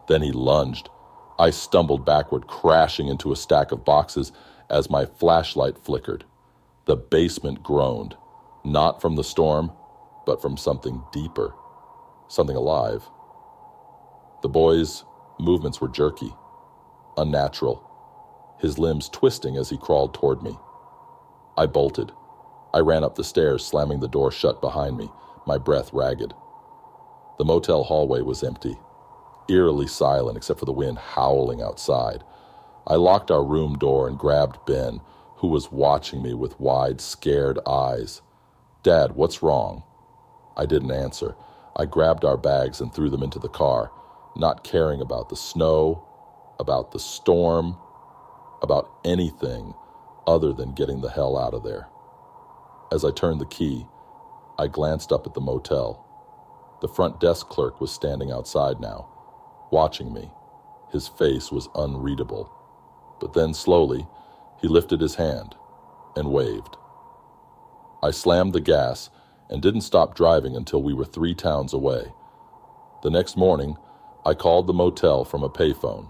Then he lunged. I stumbled backward, crashing into a stack of boxes as my flashlight flickered. The basement groaned, not from the storm, but from something deeper, something alive. The boy's movements were jerky, unnatural, his limbs twisting as he crawled toward me. I bolted. I ran up the stairs, slamming the door shut behind me, my breath ragged. The motel hallway was empty, eerily silent except for the wind howling outside. I locked our room door and grabbed Ben, who was watching me with wide, scared eyes. "Dad, what's wrong?" I didn't answer. I grabbed our bags and threw them into the car, not caring about the snow, about the storm, about anything other than getting the hell out of there. As I turned the key, I glanced up at the motel. The front desk clerk was standing outside now, watching me. His face was unreadable. But then slowly, he lifted his hand and waved. I slammed the gas and didn't stop driving until we were 3 towns away. The next morning, I called the motel from a payphone.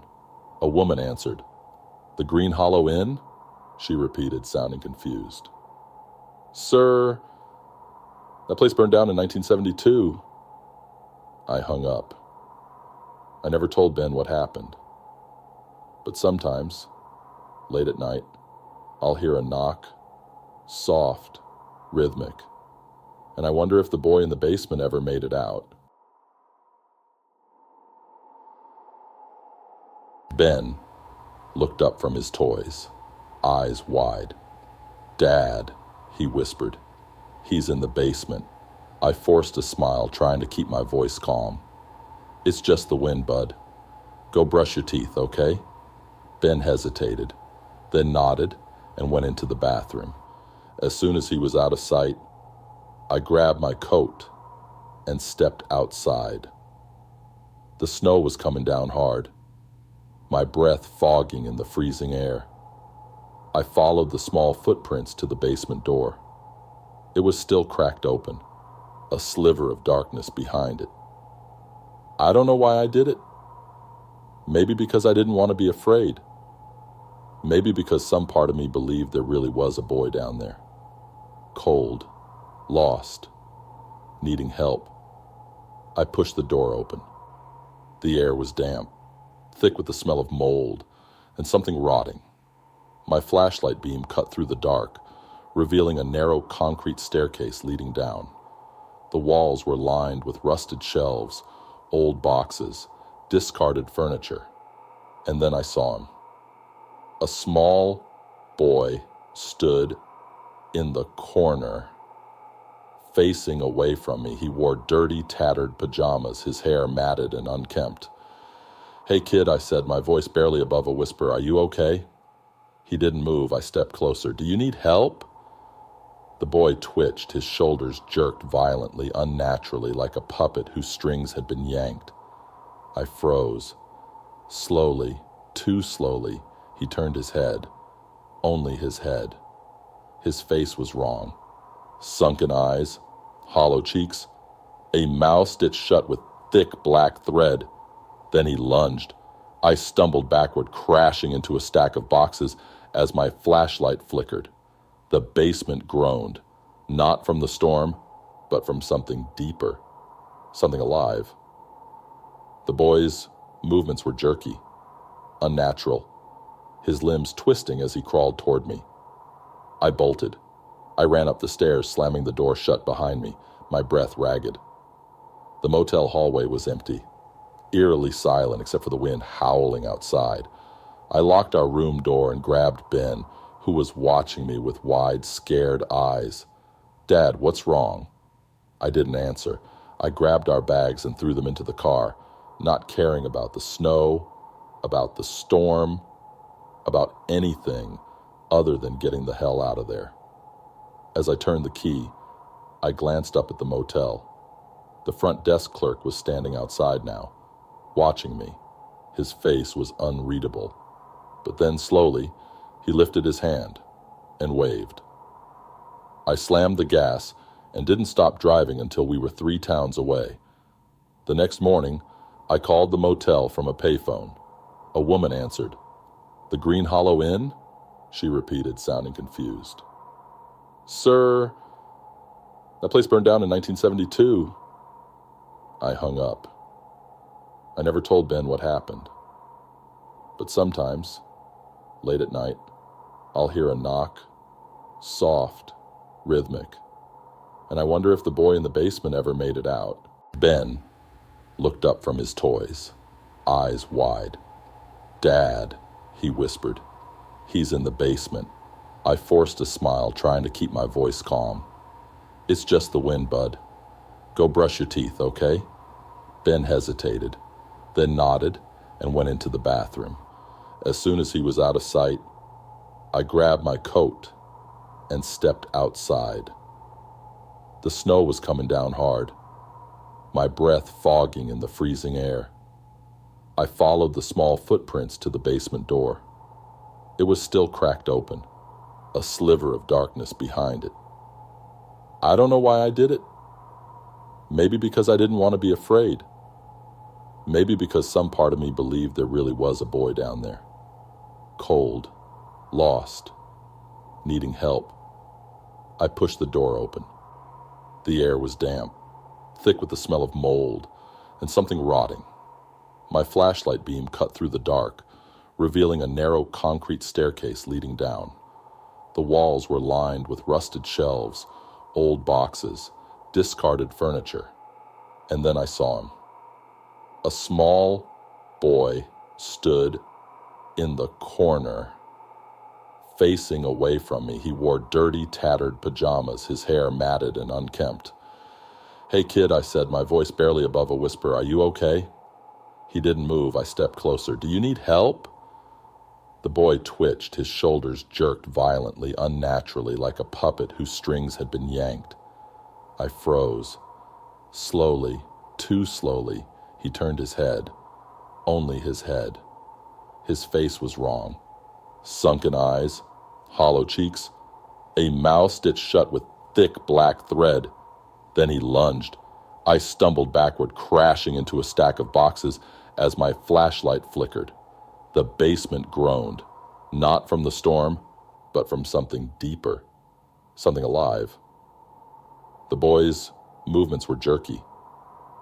A woman answered. "The Green Hollow Inn?" she repeated, sounding confused. "Sir, that place burned down in 1972. I hung up. I never told Ben what happened. But sometimes, late at night, I'll hear a knock, soft, rhythmic, and I wonder if the boy in the basement ever made it out. Ben looked up from his toys, eyes wide. "Dad," he whispered. "He's in the basement." I forced a smile, trying to keep my voice calm. "It's just the wind, bud. Go brush your teeth, okay?" Ben hesitated, then nodded and went into the bathroom. As soon as he was out of sight, I grabbed my coat and stepped outside. The snow was coming down hard, my breath fogging in the freezing air. I followed the small footprints to the basement door. It was still cracked open, a sliver of darkness behind it. I don't know why I did it. Maybe because I didn't want to be afraid. Maybe because some part of me believed there really was a boy down there. Cold, lost, needing help. I pushed the door open. The air was damp, thick with the smell of mold and something rotting. My flashlight beam cut through the dark, revealing a narrow concrete staircase leading down. The walls were lined with rusted shelves, old boxes, discarded furniture. And then I saw him. A small boy stood in the corner, facing away from me. He wore dirty, tattered pajamas, his hair matted and unkempt. "Hey, kid," I said, my voice barely above a whisper. "Are you okay?" He didn't move. I stepped closer. "Do you need help?" The boy twitched, his shoulders jerked violently, unnaturally, like a puppet whose strings had been yanked. I froze. Slowly, too slowly, he turned his head. Only his head. His face was wrong. Sunken eyes, hollow cheeks, a mouth stitched shut with thick black thread. Then he lunged. I stumbled backward, crashing into a stack of boxes as my flashlight flickered. The basement groaned, not from the storm, but from something deeper, something alive. The boy's movements were jerky, unnatural, his limbs twisting as he crawled toward me. I bolted. I ran up the stairs, slamming the door shut behind me, my breath ragged. The motel hallway was empty, eerily silent except for the wind howling outside. I locked our room door and grabbed Ben, who was watching me with wide, scared eyes. "Dad, what's wrong?" I didn't answer. I grabbed our bags and threw them into the car, not caring about the snow, about the storm, about anything other than getting the hell out of there. As I turned the key, I glanced up at the motel. The front desk clerk was standing outside now, watching me. His face was unreadable. But then slowly, he lifted his hand and waved. I slammed the gas and didn't stop driving until we were 3 towns away. The next morning, I called the motel from a payphone. A woman answered. "The Green Hollow Inn?" she repeated, sounding confused. "Sir, that place burned down in 1972. I hung up. I never told Ben what happened. But sometimes, late at night, I'll hear a knock, soft, rhythmic, and I wonder if the boy in the basement ever made it out. Ben looked up from his toys, eyes wide. "Dad," he whispered. "He's in the basement." I forced a smile, trying to keep my voice calm. "It's just the wind, bud. Go brush your teeth, okay?" Ben hesitated, then nodded and went into the bathroom. As soon as he was out of sight, I grabbed my coat and stepped outside. The snow was coming down hard, my breath fogging in the freezing air. I followed the small footprints to the basement door. It was still cracked open, a sliver of darkness behind it. I don't know why I did it. Maybe because I didn't want to be afraid. Maybe because some part of me believed there really was a boy down there. Cold, lost, needing help. I pushed the door open. The air was damp, thick with the smell of mold and something rotting. My flashlight beam cut through the dark, revealing a narrow concrete staircase leading down. The walls were lined with rusted shelves, old boxes, discarded furniture. And then I saw him. A small boy stood in the corner, facing away from me. He wore dirty, tattered pajamas, his hair matted and unkempt. "Hey, kid," I said, my voice barely above a whisper. "Are you okay?" He didn't move. I stepped closer. "Do you need help?" The boy twitched. His shoulders jerked violently, unnaturally, like a puppet whose strings had been yanked. I froze. Slowly, too slowly, he turned his head. Only his head. His face was wrong. Sunken eyes, hollow cheeks, a mouth stitched shut with thick black thread. Then he lunged. I stumbled backward, crashing into a stack of boxes as my flashlight flickered. The basement groaned, not from the storm, but from something deeper, something alive. The boy's movements were jerky,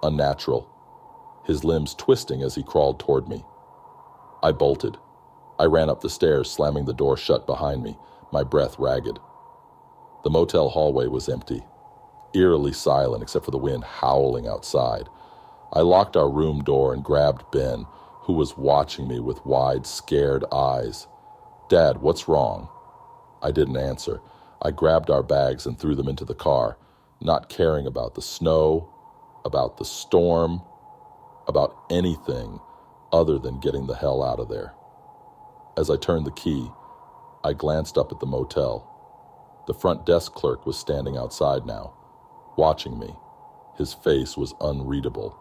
unnatural, his limbs twisting as he crawled toward me. I bolted. I ran up the stairs, slamming the door shut behind me, my breath ragged. The motel hallway was empty, eerily silent except for the wind howling outside. I locked our room door and grabbed Ben, who was watching me with wide, scared eyes. "Dad, what's wrong?" I didn't answer. I grabbed our bags and threw them into the car, not caring about the snow, about the storm, about anything other than getting the hell out of there. As I turned the key, I glanced up at the motel. The front desk clerk was standing outside now, watching me. His face was unreadable.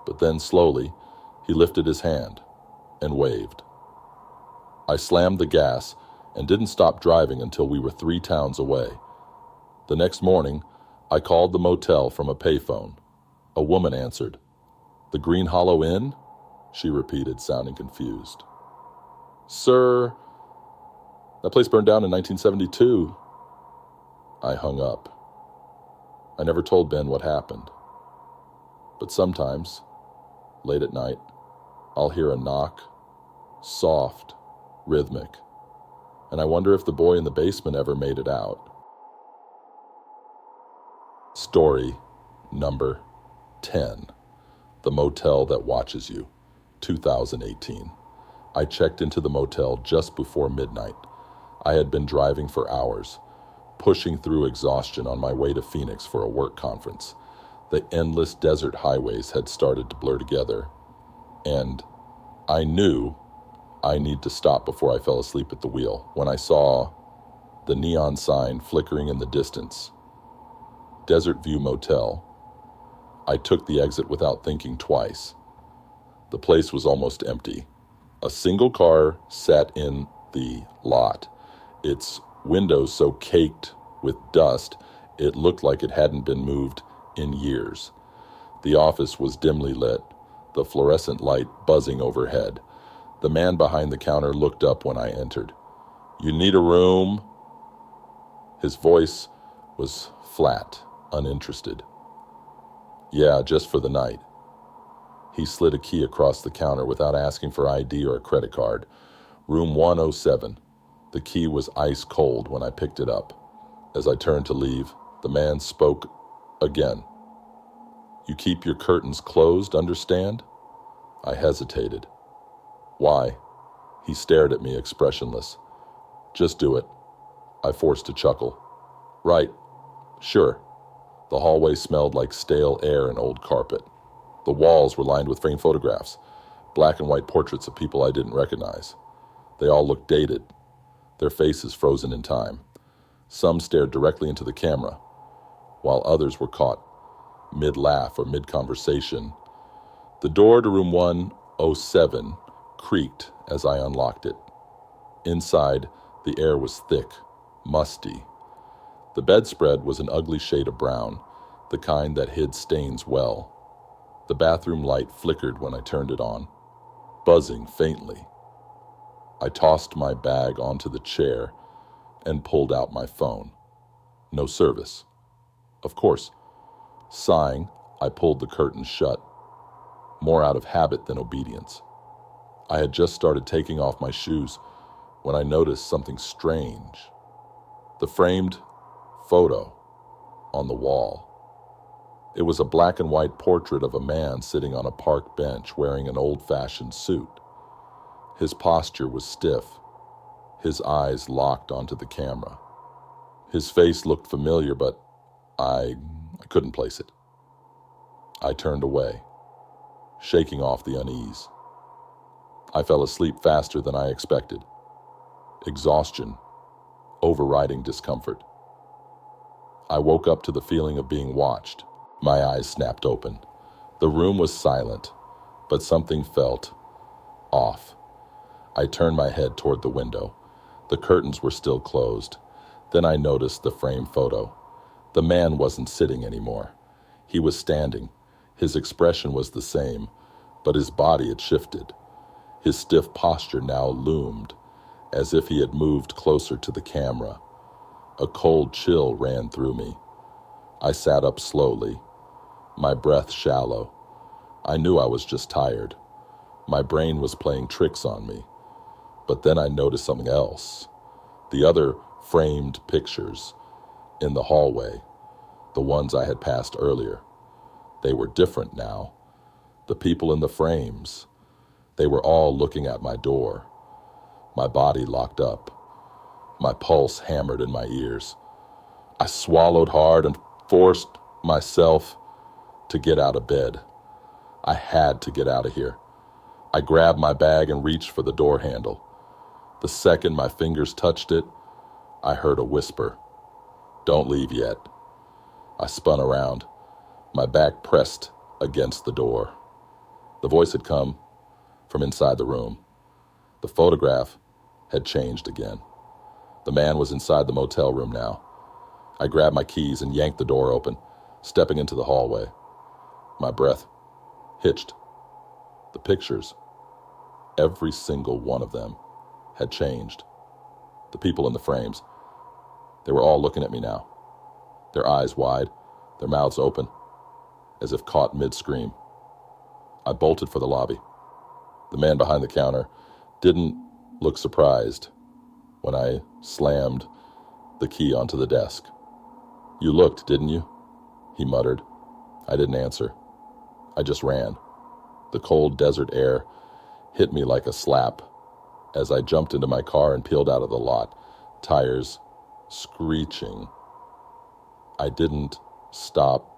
But then slowly, he lifted his hand and waved. I slammed the gas and didn't stop driving until we were 3 towns away. The next morning, I called the motel from a payphone. A woman answered. "The Green Hollow Inn?" she repeated, sounding confused. "Sir, that place burned down in 1972. I hung up. I never told Ben what happened. But sometimes, late at night, I'll hear a knock, soft, rhythmic, and I wonder if the boy in the basement ever made it out. Story number 10. The Motel That Watches You, 2018. I checked into the motel just before midnight. I had been driving for hours, pushing through exhaustion on my way to Phoenix for a work conference. The endless desert highways had started to blur together, and I knew I need to stop before I fell asleep at the wheel when I saw the neon sign flickering in the distance. Desert View Motel. I took the exit without thinking twice. The place was almost empty. A single car sat in the lot, its windows so caked with dust it looked like it hadn't been moved in years. The office was dimly lit, the fluorescent light buzzing overhead. The man behind the counter looked up when I entered. "You need a room?" His voice was flat, uninterested. "Yeah, just for the night." He slid a key across the counter without asking for ID or a credit card. Room 107. The key was ice cold when I picked it up. As I turned to leave, the man spoke again. "You keep your curtains closed, understand?" I hesitated. "Why?" He stared at me, expressionless. "Just do it." I forced a chuckle. "Right. Sure." The hallway smelled like stale air and old carpet. The walls were lined with framed photographs, black and white portraits of people I didn't recognize. They all looked dated, their faces frozen in time. Some stared directly into the camera, while others were caught mid-laugh or mid-conversation. The door to room 107 creaked as I unlocked it. Inside, the air was thick, musty. The bedspread was an ugly shade of brown, the kind that hid stains well. The bathroom light flickered when I turned it on, buzzing faintly. I tossed my bag onto the chair and pulled out my phone. No service. Of course. Sighing, I pulled the curtains shut, more out of habit than obedience. I had just started taking off my shoes when I noticed something strange. The framed photo on the wall. It was a black and white portrait of a man sitting on a park bench wearing an old-fashioned suit. His posture was stiff, his eyes locked onto the camera. His face looked familiar, but I couldn't place it. I turned away, shaking off the unease. I fell asleep faster than I expected. Exhaustion, overriding discomfort. I woke up to the feeling of being watched. My eyes snapped open. The room was silent, but something felt off. I turned my head toward the window. The curtains were still closed. Then I noticed the framed photo. The man wasn't sitting anymore. He was standing. His expression was the same, but his body had shifted. His stiff posture now loomed, as if he had moved closer to the camera. A cold chill ran through me. I sat up slowly, my breath shallow. I knew I was just tired. My brain was playing tricks on me. But then I noticed something else. The other framed pictures in the hallway, the ones I had passed earlier. They were different now. The people in the frames, they were all looking at my door. My body locked up. My pulse hammered in my ears. I swallowed hard and forced myself to get out of bed. I had to get out of here. I grabbed my bag and reached for the door handle. The second my fingers touched it, I heard a whisper. "Don't leave yet." I spun around, my back pressed against the door. The voice had come from inside the room. The photograph had changed again. The man was inside the motel room now. I grabbed my keys and yanked the door open, stepping into the hallway. My breath hitched. The pictures, every single one of them, had changed. The people in the frames, they were all looking at me now, their eyes wide, their mouths open, as if caught mid-scream. I bolted for the lobby. The man behind the counter didn't look surprised when I slammed the key onto the desk. "You looked, didn't you?" he muttered. I didn't answer. I just ran. The cold desert air hit me like a slap as I jumped into my car and peeled out of the lot, tires screeching. I didn't stop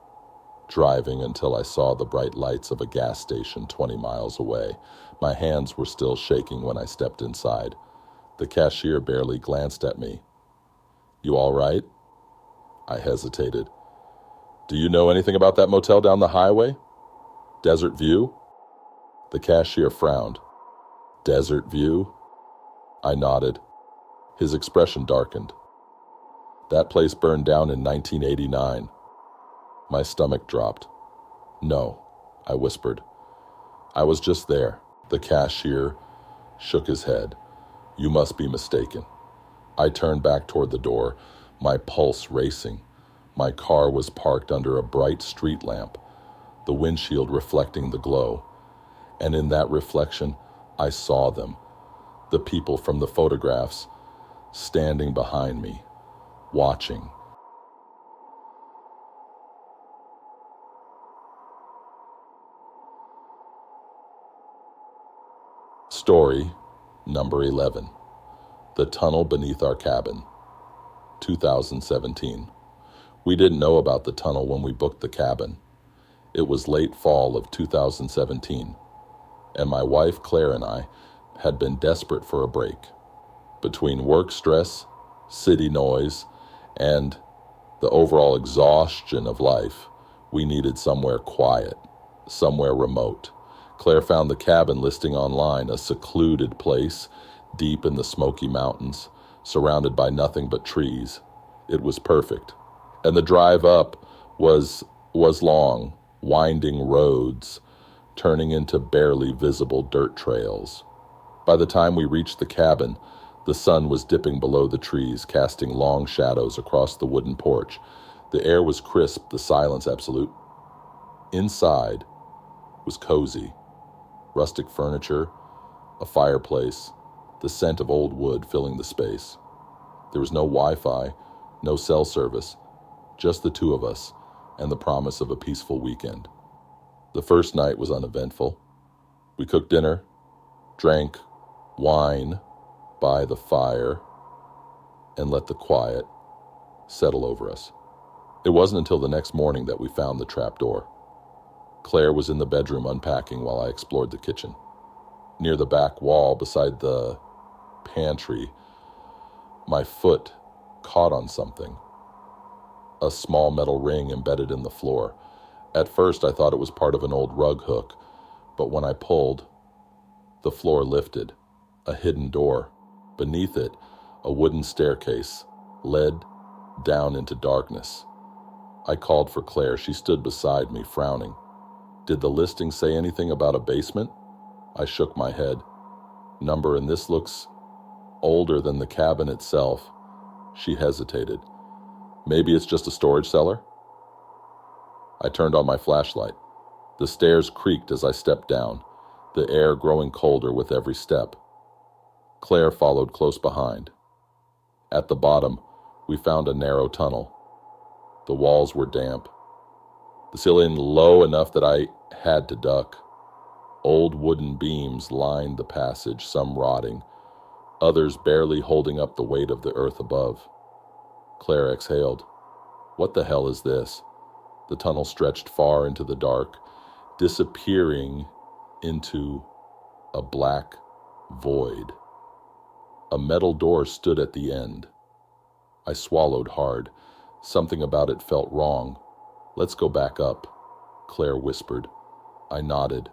driving until I saw the bright lights of a gas station 20 miles away. My hands were still shaking when I stepped inside. The cashier barely glanced at me. "You all right?" I hesitated. "Do you know anything about that motel down the highway? Desert View?" The cashier frowned. "Desert View?" I nodded. His expression darkened. "That place burned down in 1989. My stomach dropped. "No," I whispered. "I was just there." The cashier shook his head. "You must be mistaken." I turned back toward the door, my pulse racing. My car was parked under a bright street lamp, the windshield reflecting the glow. And in that reflection, I saw them, the people from the photographs, standing behind me, watching. Story number 11. The Tunnel Beneath Our Cabin, 2017. We didn't know about the tunnel when we booked the cabin. It was late fall of 2017, and my wife Claire and I had been desperate for a break. Between work stress, city noise, and the overall exhaustion of life, we needed somewhere quiet, somewhere remote. Claire found the cabin listing online, a secluded place deep in the Smoky Mountains, surrounded by nothing but trees. It was perfect. And the drive up was long, winding roads, turning into barely visible dirt trails. By the time we reached the cabin, the sun was dipping below the trees, casting long shadows across the wooden porch. The air was crisp, the silence absolute. Inside was cozy. Rustic furniture, a fireplace, the scent of old wood filling the space. There was no Wi-Fi, no cell service, just the two of us and the promise of a peaceful weekend. The first night was uneventful. We cooked dinner, drank wine by the fire, and let the quiet settle over us. It wasn't until the next morning that we found the trapdoor. Claire was in the bedroom unpacking while I explored the kitchen. Near the back wall, beside the pantry, my foot caught on something. A small metal ring embedded in the floor. At first, I thought it was part of an old rug hook, but when I pulled, the floor lifted. A hidden door. Beneath it, a wooden staircase led down into darkness. I called for Claire. She stood beside me, frowning. Did the listing say anything about a basement? I shook my head. Number, and this looks older than the cabin itself. She hesitated. Maybe it's just a storage cellar? I turned on my flashlight. The stairs creaked as I stepped down, the air growing colder with every step. Claire followed close behind. At the bottom, we found a narrow tunnel. The walls were damp. The ceiling low enough that I had to duck. Old wooden beams lined the passage, some rotting, others barely holding up the weight of the earth above. Claire exhaled. What the hell is this? The tunnel stretched far into the dark, disappearing into a black void. A metal door stood at the end. I swallowed hard. Something about it felt wrong. Let's go back up, Claire whispered. I nodded.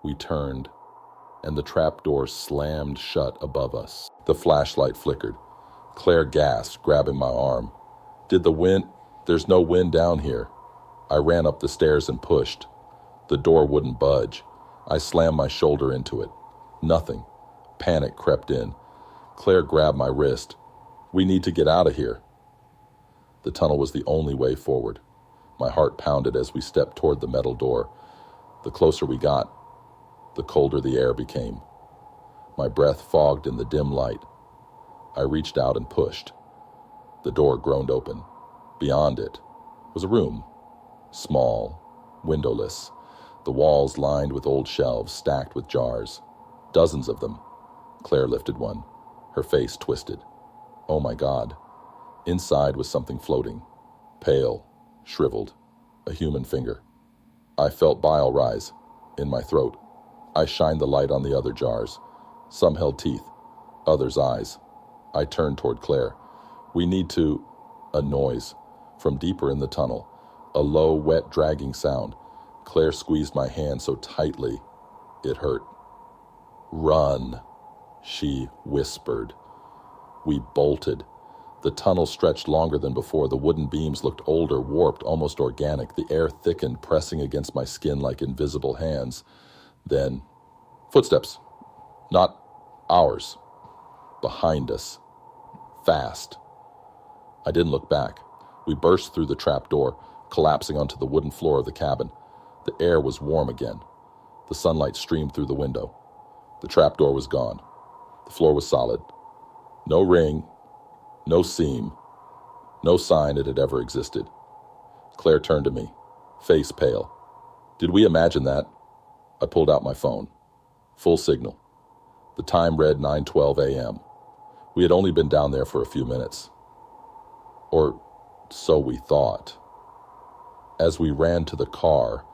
We turned, and the trapdoor slammed shut above us. The flashlight flickered. Claire gasped, grabbing my arm. There's no wind down here. I ran up the stairs and pushed. The door wouldn't budge. I slammed my shoulder into it. Nothing. Panic crept in. Claire grabbed my wrist. We need to get out of here. The tunnel was the only way forward. My heart pounded as we stepped toward the metal door. The closer we got, the colder the air became. My breath fogged in the dim light. I reached out and pushed. The door groaned open. Beyond it was a room, small, windowless, the walls lined with old shelves stacked with jars, dozens of them. Claire lifted one, her face twisted. Oh my God. Inside was something floating, pale, shriveled, a human finger. I felt bile rise in my throat. I shined the light on the other jars. Some held teeth, others eyes. I turned toward Claire. We need to... A noise from deeper in the tunnel, a low, wet, dragging sound. Claire squeezed my hand so tightly it hurt. Run, she whispered. We bolted. The tunnel stretched longer than before. The wooden beams looked older, warped, almost organic. The air thickened, pressing against my skin like invisible hands. Then, footsteps. Not ours. Behind us. Fast. I didn't look back. We burst through the trap door, collapsing onto the wooden floor of the cabin. The air was warm again. The sunlight streamed through the window. The trap door was gone. The floor was solid. No ring, no seam, no sign it had ever existed. Claire turned to me, face pale. Did we imagine that? I pulled out my phone. Full signal. The time read 9:12 a.m. We had only been down there for a few minutes. Or so we thought. As we ran to the car,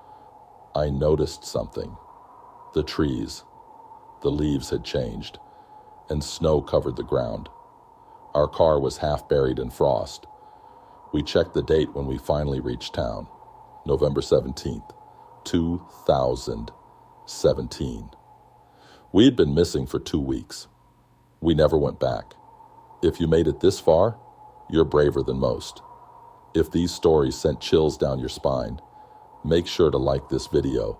I noticed something. The trees. The leaves had changed, and snow covered the ground. Our car was half buried in frost. We checked the date when we finally reached town. November 17th, 2017. We had been missing for 2 weeks. We never went back. If you made it this far, you're braver than most. If these stories sent chills down your spine, make sure to like this video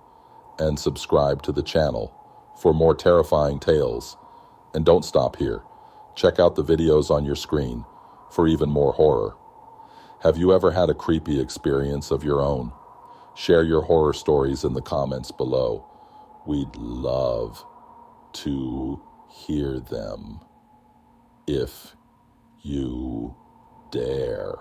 and subscribe to the channel for more terrifying tales. And don't stop here. Check out the videos on your screen for even more horror. Have you ever had a creepy experience of your own? Share your horror stories in the comments below. We'd love to hear them if you dare.